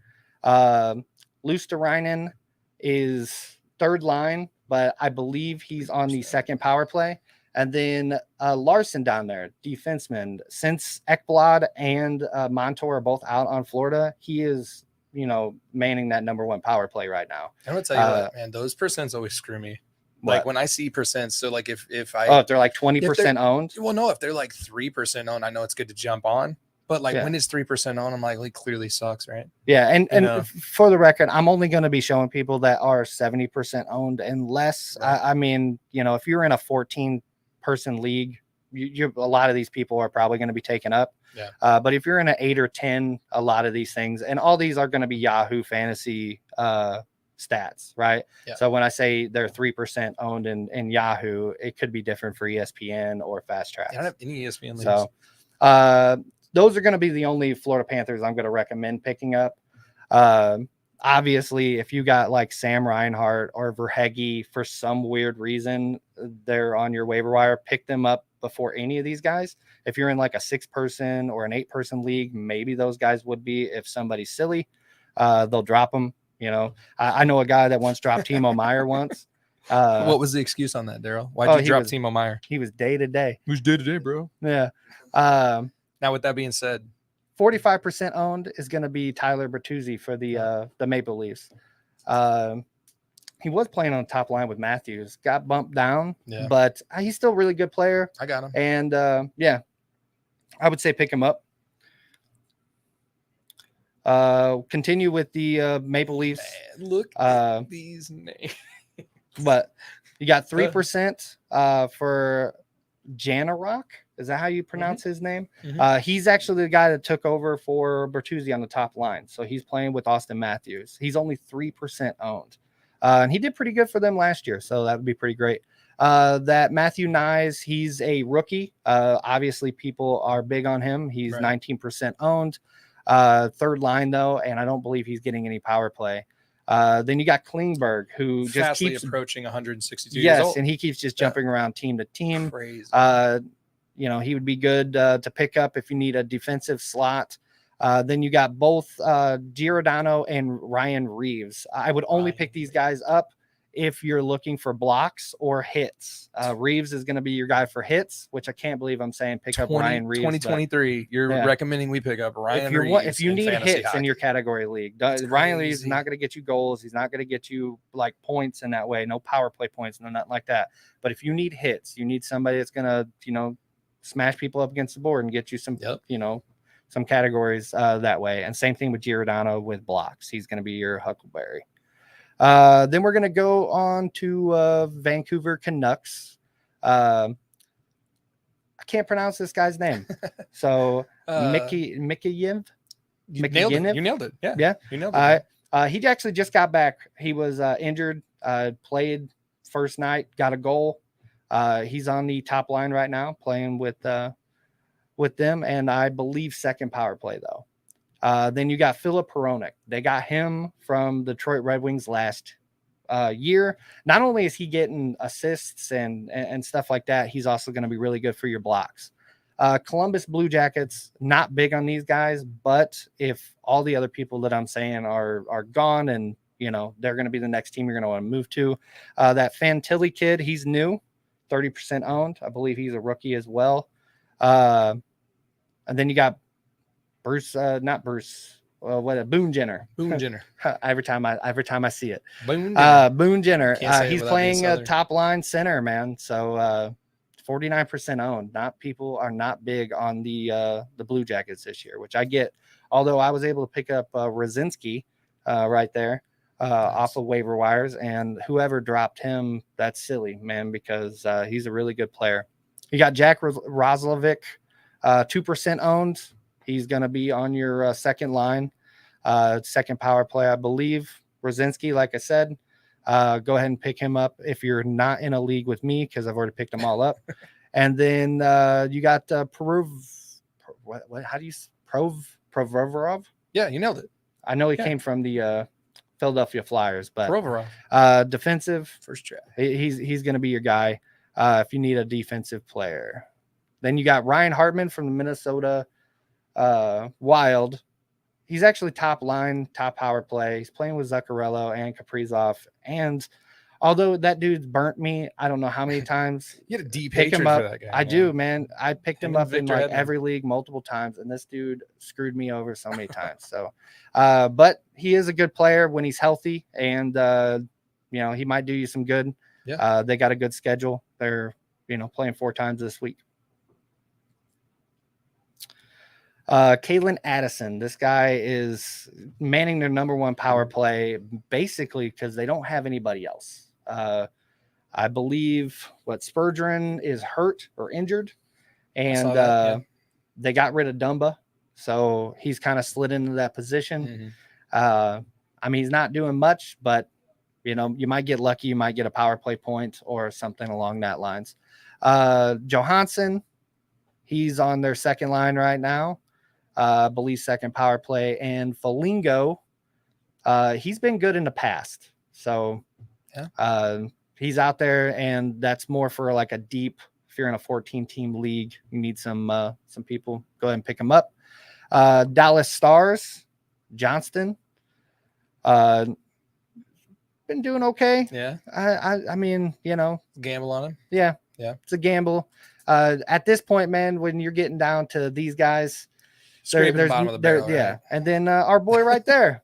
Luosterainen is third line, but I believe he's on the second power play. And then Larson down there, defenseman. Since Ekblad and Montour are both out on Florida, he is, manning that number 1 power play right now. I'm gonna tell you what, man, those percents always screw me. Like when I see percents, so like if they're like 20% owned. Well, no, if they're like 3% owned, I know it's good to jump on. But when it's 3% owned, I'm like, it clearly sucks, right? Yeah, and for the record, I'm only going to be showing people that are 70% owned and less. Right. I mean, if you're in a 14-person league, a lot of these people are probably going to be taken up. Yeah. But if you're in an 8 or 10, a lot of these things, and all these are going to be Yahoo Fantasy stats, right? Yeah. So when I say they're 3% owned in Yahoo, it could be different for ESPN or Fast Track. I don't have any ESPN leagues. So those are going to be the only Florida Panthers I'm going to recommend picking up. Obviously, if you got like Sam Reinhart or Verhege for some weird reason, they're on your waiver wire, pick them up before any of these guys. If you're in like a 6-person or an 8-person league, maybe those guys would be. If somebody's silly, they'll drop them. You know, I know a guy that once dropped Timo Meyer once. What was the excuse on that, Daryl? Why'd you drop Timo Meyer? He was day to day. Who's day to day, bro? Yeah. Now, with that being said, 45% owned is going to be Tyler Bertuzzi for the Maple Leafs. He was playing on the top line with Matthews, got bumped down, but he's still a really good player. I got him. And I would say pick him up. Continue with the Maple Leafs. Man, look at these names. But you got 3% for Janarok. Is that how you pronounce his name? He's actually the guy that took over for Bertuzzi on the top line. So he's playing with Austin Matthews. He's only 3% owned. And he did pretty good for them last year. So that would be pretty great. That Matthew Nyes, he's a rookie. Obviously, people are big on him. He's 19% owned. Third line, though, and I don't believe he's getting any power play. Then you got Klingberg, who just keeps approaching 162 years old. Yes, and he keeps just jumping around team to team. Crazy. You know, he would be good to pick up if you need a defensive slot. Then you got both Giordano and Ryan Reeves. I would only pick these guys up if you're looking for blocks or hits. Reeves is going to be your guy for hits, which I can't believe I'm saying pick up Ryan Reeves. 2023, you're recommending we pick up Ryan Reeves. If you need hits hockey in your category league, Ryan Reeves is not going to get you goals. He's not going to get you like points in that way. No power play points, no nothing like that. But if you need hits, you need somebody that's going to, you know, smash people up against the board and get you some, you know, some categories that way. And same thing with Giordano with blocks. He's going to be your Huckleberry. Then we're going to go on to Vancouver Canucks. I can't pronounce this guy's name. So Mikheyev. You nailed it. Yeah. You nailed it. He actually just got back. He was injured, played first night, got a goal. He's on the top line right now playing with them, and I believe second power play, though. Then you got Philip Hronek. They got him from the Detroit Red Wings last year. Not only is he getting assists and stuff like that, he's also going to be really good for your blocks. Columbus Blue Jackets, not big on these guys, but if all the other people that I'm saying are gone and, you know, they're going to be the next team you're going to want to move to. That Fantilli kid, he's new, 30% owned. I believe he's a rookie as well. And then you got Boone Jenner. every time I see it. Boone Jenner. He's playing a top line center, man. So 49% owned. People are not big on the Blue Jackets this year, which I get. Although I was able to pick up Rosinski right there off of waiver wires, and whoever dropped him, that's silly, man, because he's a really good player. You got Jack Roslovic, 2% owned. He's going to be on your second line, second power play, I believe. Rosinski, like I said, go ahead and pick him up if you're not in a league with me, because I've already picked them all up. And then you got Provorov? Yeah, you nailed it. I know he came from the Philadelphia Flyers, but Provorov. Defensive. First draft. He's going to be your guy if you need a defensive player. Then you got Ryan Hartman from the Minnesota Wild. He's actually top line, top power play. He's playing with Zuccarello and Kaprizov. And although that dude's burnt me, I don't know how many times. You had a deep pick hatred him up. for that guy. I do, man. I picked him up in like Hedman. every league multiple times, and this dude screwed me over so many times. So, but he is a good player when he's healthy, and you know, he might do you some good. Yeah. They got a good schedule. They're, you know, playing 4 times this week. Kalen Addison, this guy is manning their number one power play basically because they don't have anybody else. I believe Spurgeon is hurt or injured, and they got rid of Dumba, so he's kind of slid into that position. I mean, he's not doing much, but you know, you might get lucky. You might get a power play point or something along that lines. Johansson, he's on their second line right now. I believe second power play, and Foligno, he's been good in the past. So he's out there, and that's more for like a deep, if you're in a 14-team league, you need some people, go ahead and pick them up. Dallas Stars, Johnston. been doing okay. Yeah. I mean, Gamble on him. yeah, Yeah. it's a gamble. At this point, man, when you're getting down to these guys, Scraping the bottom of the barrel. yeah, Right? and then our boy right there,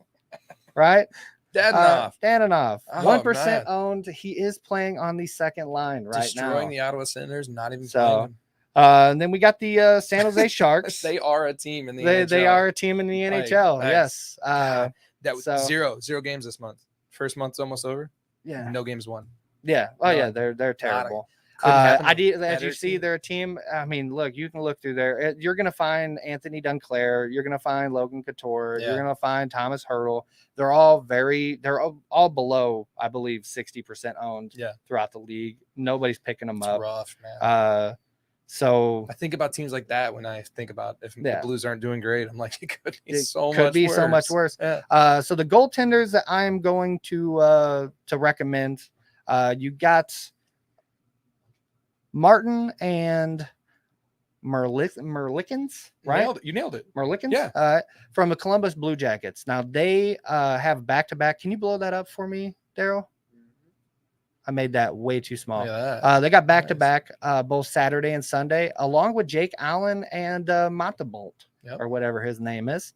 right? Dadnoff. Danonov, Oh, 1% man. owned. He is playing on the second line right Destroying now. the Ottawa Senators, not even So, playing them. And then we got the San Jose Sharks. They are a team in the they NHL. are a team in the NHL. Like, Yes. God, that was so- zero games this month. First month's almost over. Yeah. No games won. Yeah. Oh yeah, No. they're terrible. Couldn't happen As to you better see, team. they're a team. I mean, look, you can look through there. You're going to find Anthony Dunclair. You're going to find Logan Couture. Yeah. You're going to find Thomas Hurdle. They're all all below, I believe, 60% owned. Yeah. Throughout the league, nobody's picking them It's up. rough, man. So I think about teams like that when I think about if Yeah. the Blues aren't doing great. I'm like, it could be it so could much be worse. so much worse. Yeah. So the goaltenders that I'm going to recommend, you got Martin and Merlikins, right? You nailed it. Merlikins, Yeah. From the Columbus Blue Jackets. Now they have back-to-back. Can you blow that up for me, Daryl? I made that way too small. Look at that. They got back-to-back both Saturday and Sunday, along with Jake Allen and Montebolt, Yep. or whatever his name is.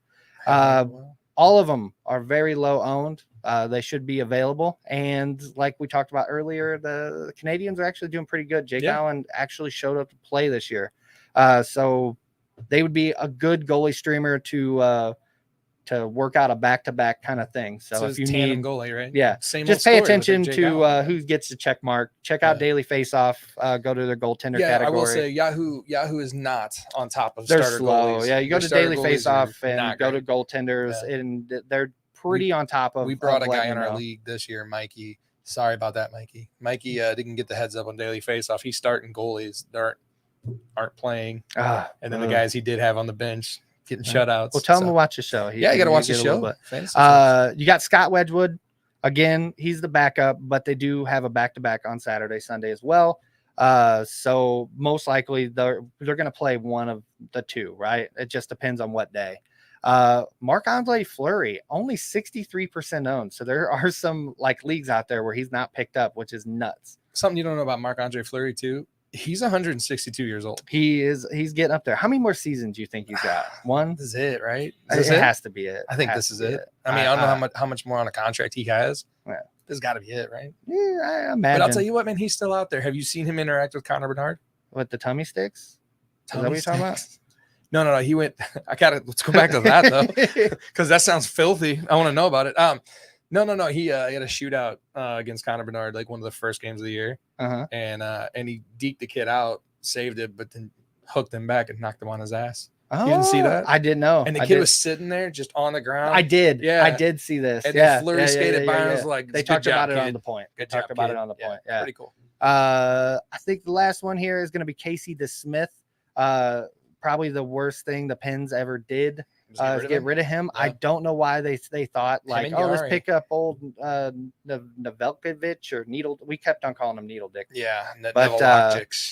Well, All of them are very low owned. They should be available. And like we talked about earlier, the Canadians are actually doing pretty good. Jake Yeah. Allen actually showed up to play this year. So they would be a good goalie streamer to work out a back-to-back kind of thing. So if it's you tandem need, goalie, right? yeah, Same. just old pay story with attention Jake to Allen. who gets the check mark. Check out Yeah. Daily Faceoff. Go to their goaltender Yeah, category. I will say Yahoo is not on top of They're starter slow. goalies. Yeah, you go Their to starter Daily goalies are Faceoff and not go great. to goaltenders, and they're pretty on top of. We brought of a guy letting in you our know. league this year, Mikey. Sorry about that, Mikey. Mikey didn't get the heads up on Daily Faceoff. He's starting goalies that aren't playing, and then the guys he did have on the bench getting shutouts. Well, tell him So- to watch the show. Yeah, you got to watch the get a little show. bit. Fantasy Football. You got Scott Wedgwood. Again, he's the backup, but they do have a back-to-back on Saturday, Sunday as well. So most likely they're going to play one of the two, right? It just depends on what day. Marc-Andre Fleury, only 63% owned. So there are some like leagues out there where he's not picked up, which is nuts. Something you don't know about Marc-Andre Fleury too. He's 162 years old. He's getting up there. How many more seasons do you think he's got? One? This is it, right? It Is this it? has to be it. I think Has this to is be it. I mean, I don't know how much more on a contract he has. Yeah. This got to be it, right? Yeah, I imagine. But I'll tell you what, man, he's still out there. Have you seen him interact with Connor Bernard? With the tummy sticks? Is that what you're talking about? No. He went. Let's go back to that though, because that sounds filthy. I want to know about it. No. He had a shootout against Connor Bernard, like one of the first games of the year, Uh-huh. and he deked the kid out, saved it, but then hooked him back and knocked him on his ass. Oh, didn't see that? I didn't know. And the I kid did. was sitting there just on the ground. I did. Yeah. I did see this. And yeah. then Fleury skated by and was like, they "Good talked job, about it on kid. the point. Good They talked job, about kid." it on the point. Yeah. Pretty cool. I think the last one here is going to be Casey DeSmith. Probably the worst thing the Pens ever did. Get rid of him. I Yeah. don't know why they thought like, and oh, let's Yari. pick up old Nevelkovich or Needle. We kept on calling him Needle Dick. Yeah, But,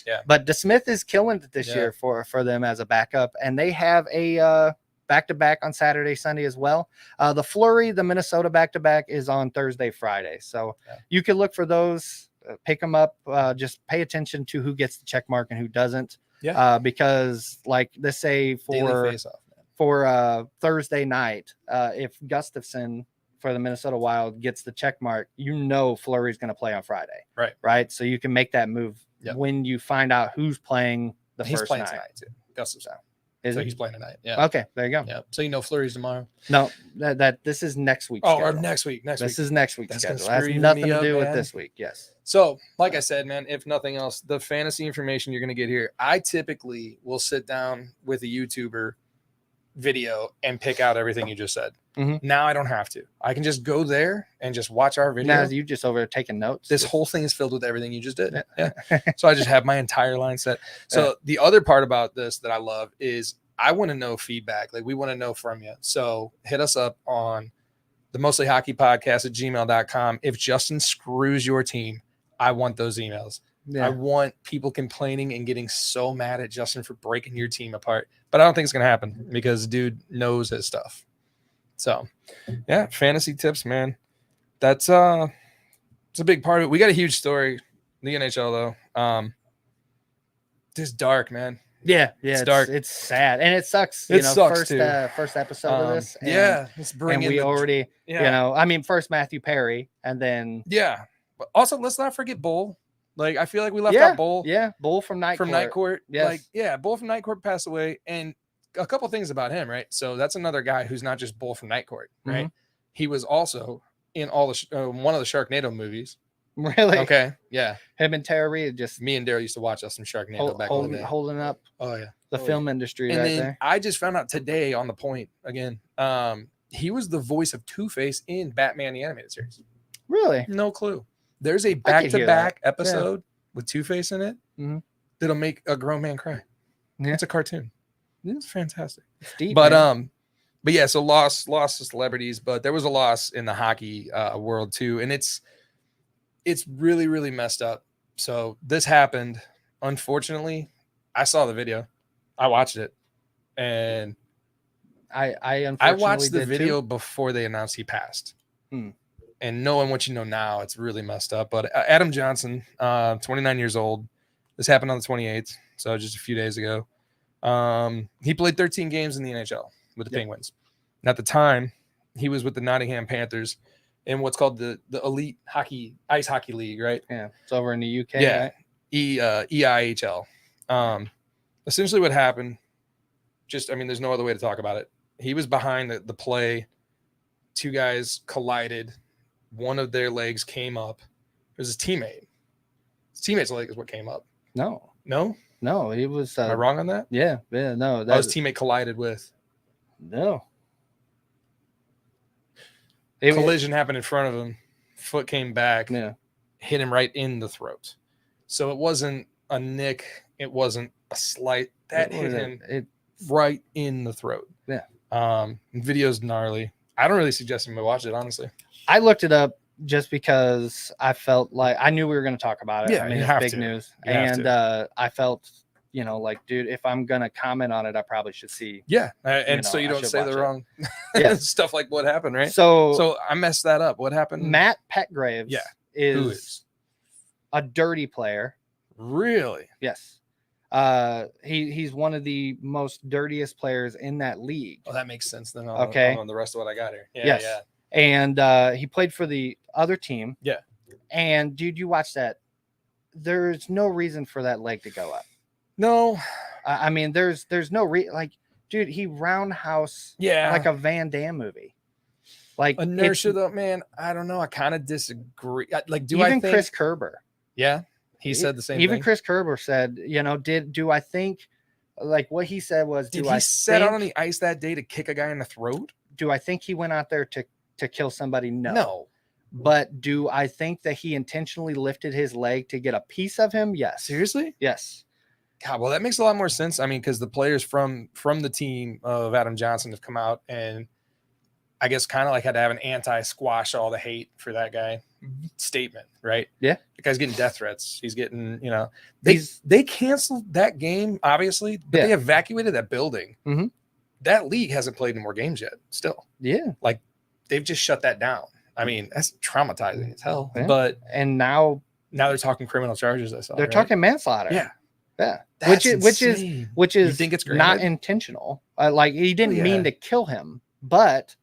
yeah. But DeSmith is killing it this Yeah. year for them as a backup, and they have a back-to-back on Saturday, Sunday as well. The Flurry, the Minnesota back-to-back is on Thursday, Friday, so you can look for those, pick them up. Just pay attention to who gets the check mark and who doesn't. Yeah. Because like let's say Daily face-off, man. for Thursday night, if Gustafson for the Minnesota Wild gets the check mark, Fleury's going to play on Friday. Right. So you can make that move when you find out who's playing He's first playing night. tonight too. Gustafson. Is So it? he's playing tonight. Yeah. Okay, there you go. Yeah. So Fleury's tomorrow. No, that this is next week. Or next week. This is next week's That's gonna schedule. It has screw nothing me to up, do with man. this week. Yes. So, like I said, man, if nothing else, the fantasy information you're going to get here, I typically will sit down with a YouTuber video and pick out everything you just said. Mhm. Now I don't have to. I can just go there and just watch our video. Now you just over there taking notes. This whole thing is filled with everything you just did. Yeah. So I just have my entire line set. So the other part about this that I love is I want to know feedback. Like we want to know from you. So hit us up on the Mostly Hockey Podcast at gmail.com. If Justin screws your team, I want those emails. Yeah. I want people complaining and getting so mad at Justin for breaking your team apart. But I don't think it's going to happen because dude knows his stuff. So, yeah, fantasy tips, man. That's It's a big part of it. We got a huge story in the NHL though. Just dark, man. Yeah, It's dark. It's sad, and it sucks. It sucks, too. First episode of this. And, yeah, let's bring and in we already, yeah. I mean, first Matthew Perry, and then Yeah, but also let's not forget Bull. Like I feel like we left out Bull. Yeah, Bull from Night Court. Yes. Like Bull from Night Court passed away, and a couple things about him, right? So that's another guy who's not just Bull from Night Court, right? Mhm. He was also in all the one of the Sharknado movies. Really? Okay, yeah. Him and Tara Reid just Me and Daryl used to watch us some Sharknado back in the day. holding up Oh yeah, the film industry and right then there. I just found out today on the point again. He was the voice of Two-Face in Batman the Animated Series. Really? No clue. There's a hear back-to-back that. episode with Two-Face in it Mhm. that'll make a grown man cry. Yeah. It's a cartoon. It's fantastic. It's deep, But man. but yeah, so loss to celebrities, but there was a loss in the hockey world too, and it's really, really messed up. So this happened. Unfortunately, I saw the video. I watched it, and I I watched the did video too. before they announced he passed. Hmm. And knowing what you know now, it's really messed up. But Adam Johnson, 29 years old. This happened on the 28th, so just a few days ago. He played 13 games in the NHL with the Penguins. And at the time, he was with the Nottingham Panthers in what's called the Elite Ice Hockey League, right? Yeah, it's over in the UK. Yeah, Right? EIHL. Essentially, what happened? There's no other way to talk about it. He was behind the play. Two guys collided. One of their legs came up. It was his teammate. His teammate's leg is what came up. No, No, he was. am I wrong on that? Yeah, no. His teammate collided with. No. Collision happened in front of him. Foot came back. Yeah. Hit him right in the throat. So it wasn't a nick. It wasn't a slight. That hit him right in the throat. Yeah. Video's gnarly. I don't really suggest him to watch it, honestly. I looked it up just because I felt like I knew we were going to talk about it. Yeah, I mean, you it's have big to. news. You have And I felt, like, dude, if I'm going to comment on it, I probably should see. Yeah. And so you I don't should say watch the it. wrong Yeah. stuff like what happened, right? So I messed that up. What happened? Matt Petgraves Yeah. Who is a dirty player. Really? Yes. He's one of the most dirtiest players in that league. Well, that makes sense then. Okay. On the rest of what I got here. Yeah, Yes. yeah. And he played for the other team. Yeah. And dude, you watch that. There's no reason for that leg to go up. No. I mean, there's no dude, he roundhouse like a Van Damme movie. Like Inertia, though, man. I don't know. I kind of disagree. Do I even think Chris Kerber? Yeah, he said the same even thing. Chris Kerber said, do I think what he said was, Did he set out on the ice that day to kick a guy in the throat? Do I think he went out there to kill somebody? No. But do I think that he intentionally lifted his leg to get a piece of him? Yes. Seriously? Yes. God, well, that makes a lot more sense. I mean, because the players from the team of Adam Johnson have come out and I guess kind of like had to have an anti-squash all the hate for that guy statement, right? Yeah. The guy's getting death threats. He's getting, they canceled that game, obviously, but they evacuated that building. Mm-hmm. That league hasn't played any more games yet. Still, Yeah. like they've just shut that down. I mean, that's traumatizing as hell. Yeah. But And now they're talking criminal charges. I saw. they're right? talking manslaughter. Yeah. Yeah. That's Which insane. is You think it's not granted? intentional. Like he didn't Yeah. mean to kill him, but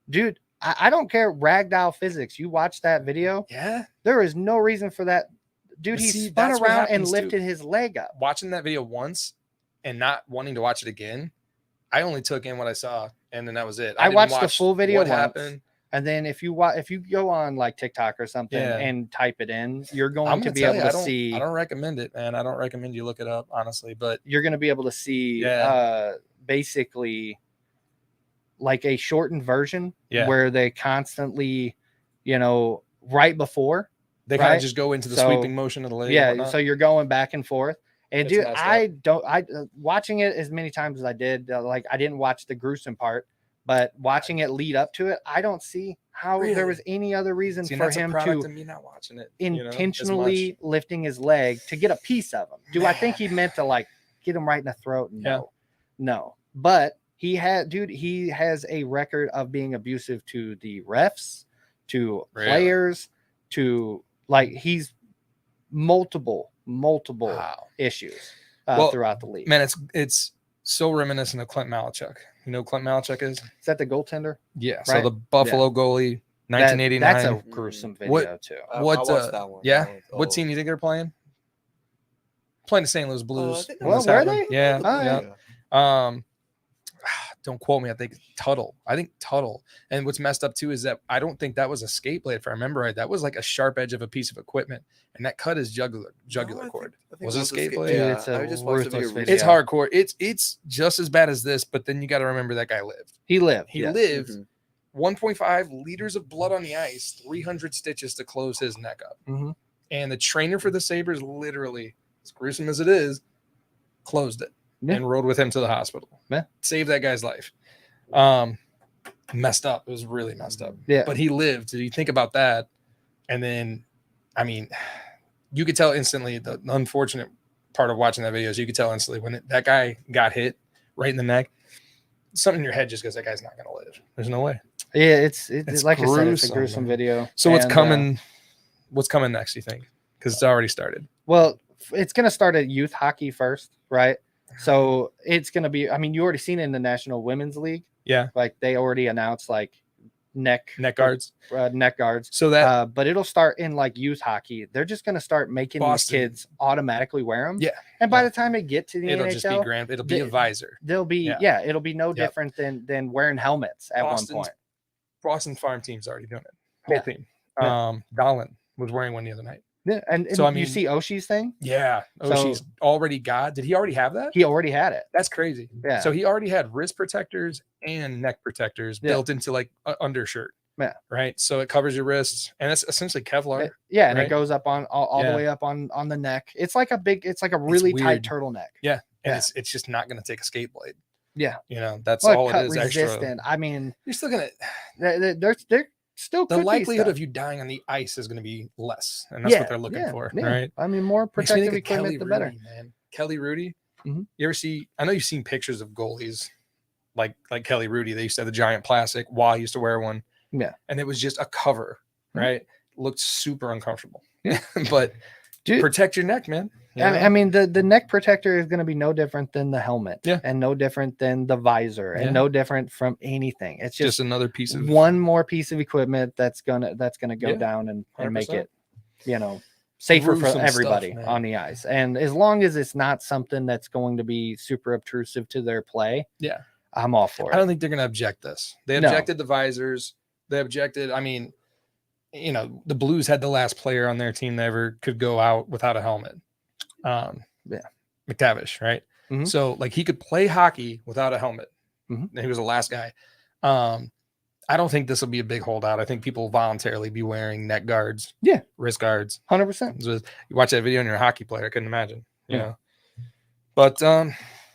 dude, I don't care. Ragdoll physics. You watch that video. Yeah. There is no reason for that. Dude, But he see, spun that's what around and happens, too. lifted his leg up. Watching that video once and not wanting to watch it again, I only took in what I saw, and then that was it. I didn't watched the watch full video What once. happened? And then if you go on like TikTok or something Yeah. and type it in, you're I'm going gonna to be tell able you, to see. I don't recommend it, man. I don't recommend you look it up, honestly. But You're going to be able to see Yeah. basically like a shortened version Yeah. where they constantly, right before. they kind Right? of just go into the So, sweeping motion of the leg. and Yeah, whatnot. so you're going back and forth. And It's dude, messed watching it as many times as I did, I didn't watch the gruesome part, but watching it lead up to it, I don't see how Really? there was any other reason See, for that's a him product to of me not watching it as much. intentionally lifting his leg to get a piece of him. Do I think he meant to like get him right in the throat? No. But he has a record of being abusive to the refs, to Really? players, to Like he's multiple Wow. issues Well, throughout the league. Man, it's so reminiscent of Clint Malachuk. You know who Clint Malachuk is? Is that the goaltender? Yeah. So Right. the Buffalo goalie, 1989. That's a gruesome video What- too. I What, watched that one. Yeah. That was- What oh. team do you think they're playing? Playing the St. Louis Blues. think when Well, this were happened. they? Yeah. Oh, yeah. Yeah. Don't quote me. I think Tuttle. And what's messed up too is that I don't think that was a skate blade. If I remember right, that was like a sharp edge of a piece of equipment, and that cut his jugular No, cord. I think Was it a skate skate- blade? Dude, Yeah, it's a I just watched the ruthless video. It's Yeah. hardcore. It's just as bad as this, but then you got to remember that guy lived. He lived. He yes. lived. Mhm. 1.5 liters of blood on the ice, 300 stitches to close his neck up. Mhm. And the trainer for the Sabres, literally, as gruesome as it is, closed it Yeah. and rode with him to the hospital. Yeah. Saved that guy's life. Messed up. It was really messed up. Yeah. But he lived. Did you think about that? And then, I mean, you could tell instantly the unfortunate part of watching that video is you could tell instantly when that guy got hit right in the neck, something in your head just goes, that guy's not going to live. There's no way. Yeah, it's It's like I said, it's a gruesome, gruesome man. video. So what's And, coming? What's coming next? You think? Because it's already started. Well, it's going to start at youth hockey first, right? So it's going to be. I mean, you already seen it in the National Women's League. Yeah, Like they already announced like neck guards. neck guards. So that But it'll start in like youth hockey. They're just going to start making Boston. these kids automatically wear them. Yeah. And by Yeah. the time they get to the it'll NHL, just be grand. It'll be a the- visor. they'll be Yeah. it'll be no Yep. different than wearing helmets at Boston's one point. Boston Farm team's already doing it. Whole Yeah. team. Yeah. Dolan was wearing one the other night. Yeah, and So, I you mean- see Oshie's thing? Yeah. Oh, So- she's already got. Did he already have that? He already had it. That's crazy. Yeah. So he already had wrist protectors and neck protectors Yeah. built into like an undershirt. Yeah. Right. So it covers your wrists, and it's essentially Kevlar. Yeah, and right? it goes up on all Yeah. the way up on the neck. It's like a really tight weird. turtleneck. Yeah. And Yeah. it's just not going to take a skate blade. Yeah. You know, that's Well, all it cut is. Extra. resistant. I mean, You're still gonna. they're still The could be likelihood stuff. of you dying on the ice is going to be less, and that's what they're looking for, yeah. right? I mean, more Makes me protective think of equipment, Kelly the better. Rudy, man. Kelly Rudy. Mhm. You ever see? I know you've seen pictures of goalies like Kelly Rudy. They used to have the giant plastic. Why used to wear one? Yeah. And it was just a cover, Mhm. right? Looked super uncomfortable. But Dude, protect your neck, man. You know? I mean, the neck protector is going to be no different than the helmet, Yeah. and no different than the visor, and Yeah. no different from anything. It's just just another piece of one more piece of equipment that's gonna go Yeah, down and make 100%. it, safer for Gruesome stuff, everybody man. on the ice. And as long as it's not something that's going to be super obtrusive to their play, Yeah. I'm all for I it. don't think they're going to object this. They No. objected the visors. They objected. I mean, the Blues had the last player on their team that ever could go out without a helmet. Yeah. McTavish, right? Mhm. So like he could play hockey without a helmet. Mhm. And he was the last guy. I don't think this will be a big holdout. I think people will voluntarily be wearing neck guards, Yeah. wrist guards. 100%. So you watch that video and you're a hockey player. I couldn't imagine, you Yeah. know. But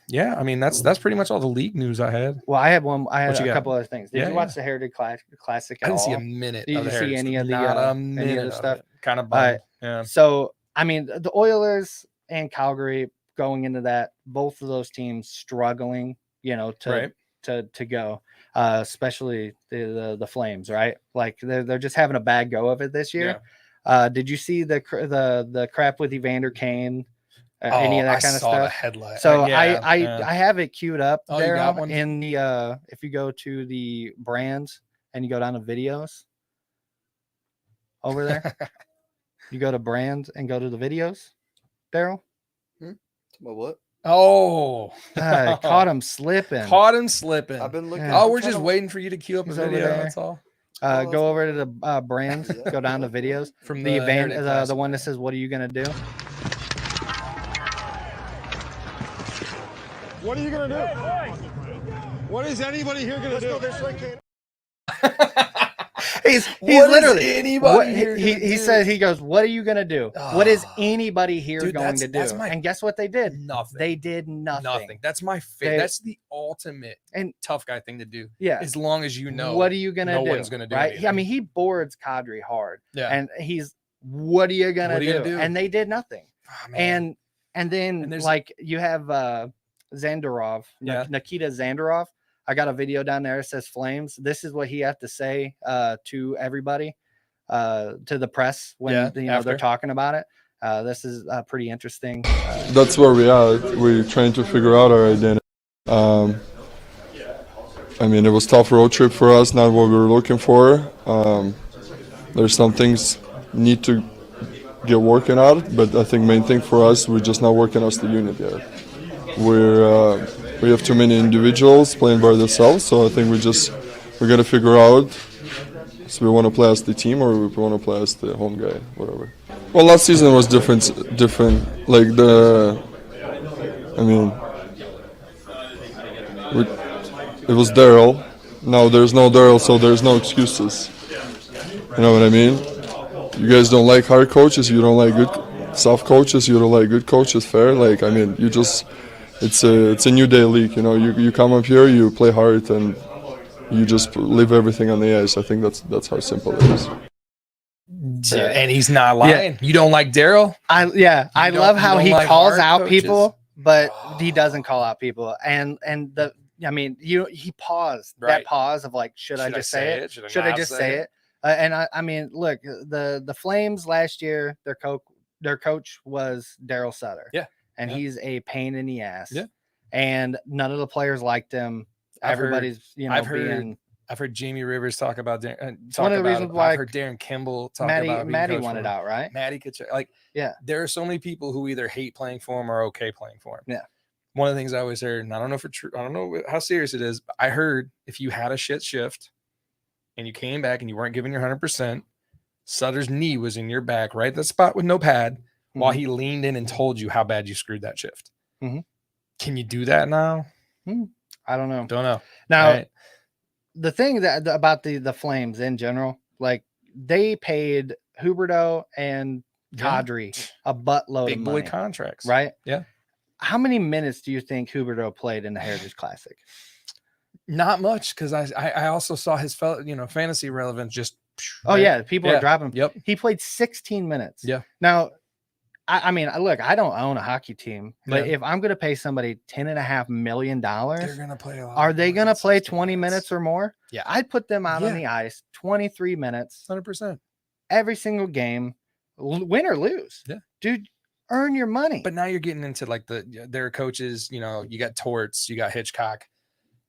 yeah, I mean that's pretty much all the league news I had. Well, I had What you a got? couple other things. Did Yeah, you watch the Heritage Classic I at didn't see all? a minute. Did of you the see Heritage. any of the, Not uh, a minute any of the of stuff? it. Kind of right. bummed. Yeah. So, I mean, the Oilers and Calgary going into that, both of those teams struggling, Right. to go, especially the Flames, right? Like they're just having a bad go of it this year. Did you see the crap with Evander Kane? Any of that I kind of saw the stuff? headline. So Yeah, I yeah. I have it queued up Oh, you there got one? in the if you go to the brands and you go down to videos over there, you go to brands and go to the videos, Daryl. But what? Oh, Caught him slipping. Caught him slipping. I've been looking. Yeah. Oh, I'm we're trying just to- waiting for you to queue up a He's over video. there. That's all. Go over to the brands, Yeah. go down to videos. From The event, Heritage the Classic. one that says, "What are you gonna do?" What are you gonna do? What is anybody here gonna do? He's What is literally anybody what- here he gonna do? says he goes, "What are you gonna do? What is Ah. anybody here Dude, going that's- to do?" that's my- And guess what they did? Nothing. They did nothing. Nothing. That's my They- favorite. That's the ultimate And- tough guy thing to do. Yeah. As long as you know. What are you gonna no do? one's gonna do right? I anything. mean, he boards Kadri hard, Yeah. and he's, "What are you gonna, What are you do? gonna do? And they did nothing. Ah, man. And then And there's- like you have Zandarov, Yeah. Nikita Zandarov. I got a video down there that says Flames. This is what he had to say to everybody. to the press when Yeah, they're after. talking about it. This is pretty interesting. That's where we are. We're trying to figure out our identity. I mean, it was a tough road trip for us, not what we were looking for. There's some things need to get working out, but I think main thing for us, we're just not working as the unit yet. We have too many individuals playing by themselves, so I think we're gonna figure out. So we want to play as the team, or we want to play as the home guy, whatever. Well, last season was different. Like it was Daryl. Now there's no Daryl, so there's no excuses. You know what I mean? You guys don't like hard coaches. You don't like good soft coaches. You don't like good coaches. Fair. Like, I mean, it's a new day league. You know, you come up here, you play hard, and you just leave everything on the ice. I think that's how simple it is. Yeah, and he's not lying. You don't like Daryl? I love how he like calls hard out coaches? people, but he doesn't call out people. And he paused that Right. pause of like, should I just say it? Should I not just say it? And I mean, look, the Flames last year, their coach was Daryl Sutter. Yeah. And Yeah. he's a pain in the ass. Yeah. And none of the players liked him. Everybody's, I've heard Jamie Rivers talk about one of the reasons why I've heard Darren Kimball talk about being Maddie coached wanted for him. out, right? Maddie could like Yeah. there are so many people who either hate playing for him or okay playing for him. Yeah. One of the things I always heard, and I don't know if it's true, I don't know how serious it is, but I heard if you had a shit shift and you came back and you weren't giving your 100%, Sutter's knee was in your back, right? That spot with no pad, while he leaned in and told you how bad you screwed that shift. Mhm. Can you do that now? I don't know. Don't know. Now, Right. the thing about the Flames in general, like they paid Huberdeau and Yeah. Kadri a buttload Big of boy money, contracts. right? Yeah. How many minutes do you think Huberdeau played in the Heritage Classic? Not much, because I also saw his fantasy relevance just. Oh yeah, people Yeah. are dropping him. Yep. He played 16 minutes. Yeah. Now, I mean, look, I don't own a hockey team, but Yeah. if I'm going to pay somebody $10.5 million, They're gonna play a lot. are they going to play 16 20 minutes or more? Yeah. I'd put them out on Yeah. the ice 23 minutes 100%. every single game, win or lose. Yeah. Dude, earn your money. But now you're getting into like there are coaches, you got Torts, you got Hitchcock.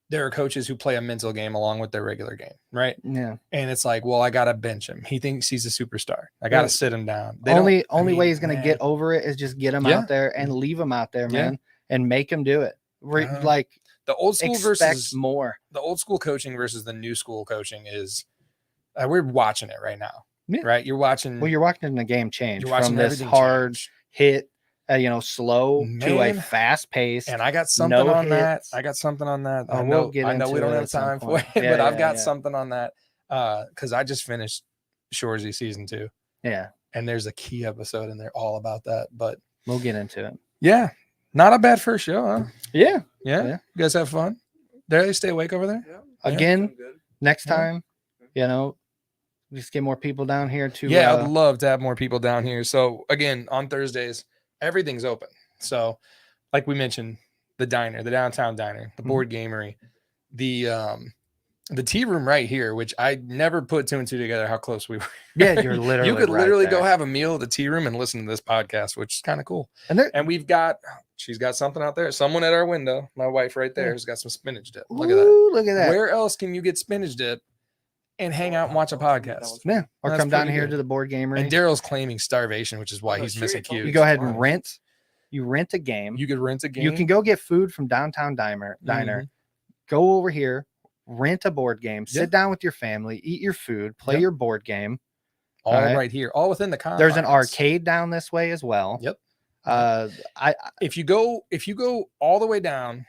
There are coaches who play a mental game along with their regular game, right? Yeah. And it's like, well, I gotta bench him. He thinks he's a superstar. I gotta Yeah. sit him down. Only way he's going to get over it is just get him Yeah. out there and leave him out there, Yeah. man, and make him do it. Like the old school expect versus more. the old school coaching versus the new school coaching is we're watching it right now. Yeah. Right? You're watching Well, you're watching the game change you're watching from this everything hard change. hit, slow to a Man. fast pace. And I got something no on that. hits. I got something on that. Oh, I we'll know, get I know we into don't it have at some time for point. it, Yeah, but I've yeah, got yeah. something on that. Because I just finished Shoresy season 2. Yeah, And there's a key episode in there all about that. But we'll get into it. yeah, not a bad first show, huh? Yeah. Yeah. Yeah. You guys have fun? There they stay awake over there? Again, next Yeah. time, just get more people down here to. Yeah, I'd love to have more people down here. So again, on Thursdays, everything's open. So like we mentioned, the diner, the downtown diner, the board gamery, the tea room right here, which I never put 2 and 2 together how close we were. Yeah, you're literally. You could right literally go there. have a meal at the tea room and listen to this podcast, which is kind of cool. And She's got something out there. Someone at our window, my wife right there, has got some spinach dip. Look at that. Ooh, look at that. Where else can you get spinach dip and hang out and watch a podcast? Yeah, or That's come down pretty here good. to the board gamery. And Daryl's claiming starvation, which is why he's missing cues. You go ahead and rent. You rent a game. You could rent a game. You can go get food from downtown diner. Go over here, rent a board game, sit Yeah. down with your family, eat your food, play Yep. your board game. all Alright. right here, all within the confines. There's an arcade down this way as well. Yep. It's If you go all the way down,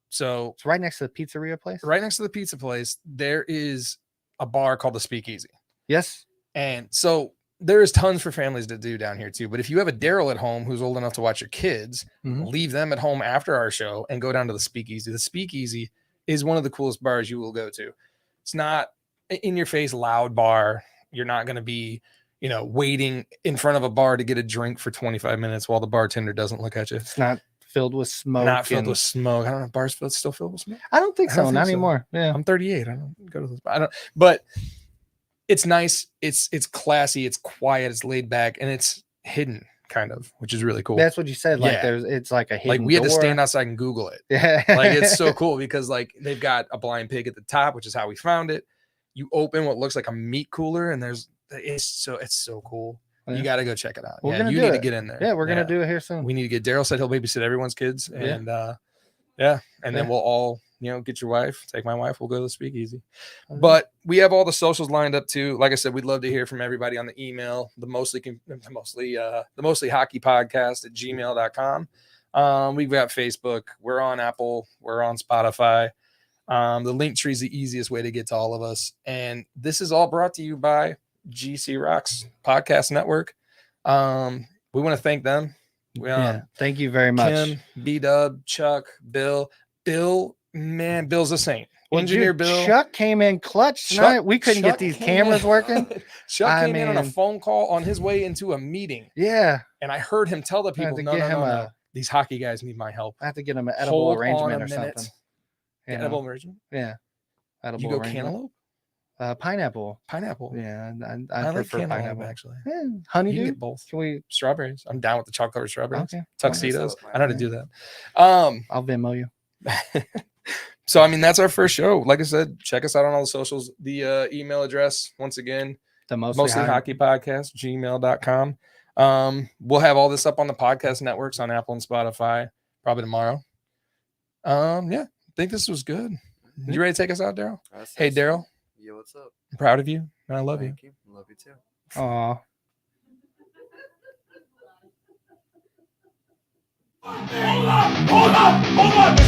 so right next to the pizzeria place. right next to the pizza place, there is a bar called the Speakeasy. Yes. And so there is tons for families to do down here too. But if you have a Daryl at home who's old enough to watch your kids, Mhm. leave them at home after our show and go down to the Speakeasy. The Speakeasy is one of the coolest bars you will go to. It's not in your face loud bar. You're not going to be, waiting in front of a bar to get a drink for 25 minutes while the bartender doesn't look at you. It's not filled with smoke. Not filled and- with smoke. I don't know. Bars still filled with smoke. I don't think I so. don't Not think so. anymore. Yeah. I'm 38. I don't go to those. I don't. But it's nice. It's classy. It's quiet. It's laid back, and it's hidden, kind of, which is really cool. That's what you said. Like Yeah. it's like a hidden Like we had to door. stand outside and Google it. Yeah. Like it's so cool because like they've got a blind pig at the top, which is how we found it. You open what looks like a meat cooler, and it's so cool. Yeah. You got to go check it out. We're Yeah, gonna you do need to it. get in there. Yeah, we're gonna do it here soon. We need to get Daryl said he'll babysit everyone's kids, Yeah. and then we'll all get your wife, take my wife, we'll go to the speakeasy. But we have all the socials lined up too. Like I said, we'd love to hear from everybody on the email, the mostly hockey podcast at gmail.com. We've got Facebook, we're on Apple, we're on Spotify. The link tree is the easiest way to get to all of us. And this is all brought to you by GC Rocks Podcast Network. We want to thank them. Thank you very much. Kim, B-Dub, Chuck, Bill, man, Bill's a saint. Well, Engineer dude, Bill. Chuck came in clutch tonight. We couldn't get these came cameras in- working. Chuck came in on a mean- phone call on his way into a meeting, Yeah, and I heard him tell the I had people, to no, get him no. These hockey guys need my help. I have to get him an edible Hold on arrangement a or minute. something. The You know? edible arrangement? Yeah, edible You go arrangement. cantaloupe? Pineapple. Pineapple. Yeah, I I like prefer cantaloupe, pineapple. actually. Yeah, You can honeydew. get both. Can we? Strawberries. I'm down with the chocolate covered strawberries. Okay, Tuxedos. Well, I know how to do that. I'll Venmo you. So, I mean, that's our first show. Like I said, check us out on all the socials. The email address, once again, The mostly hockey podcast, gmail.com. We'll have all this up on the podcast networks on Apple and Spotify probably tomorrow. I think this was good. You ready to take us out, Daryl? Hey, Daryl, Yo, what's up? I'm proud of you and I love you. Thank you. Love you too. Aw. Hold up! Hold up!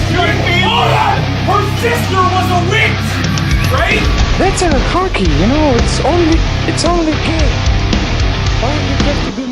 Her sister was a witch, right? That's hockey, it's only game. Only just a good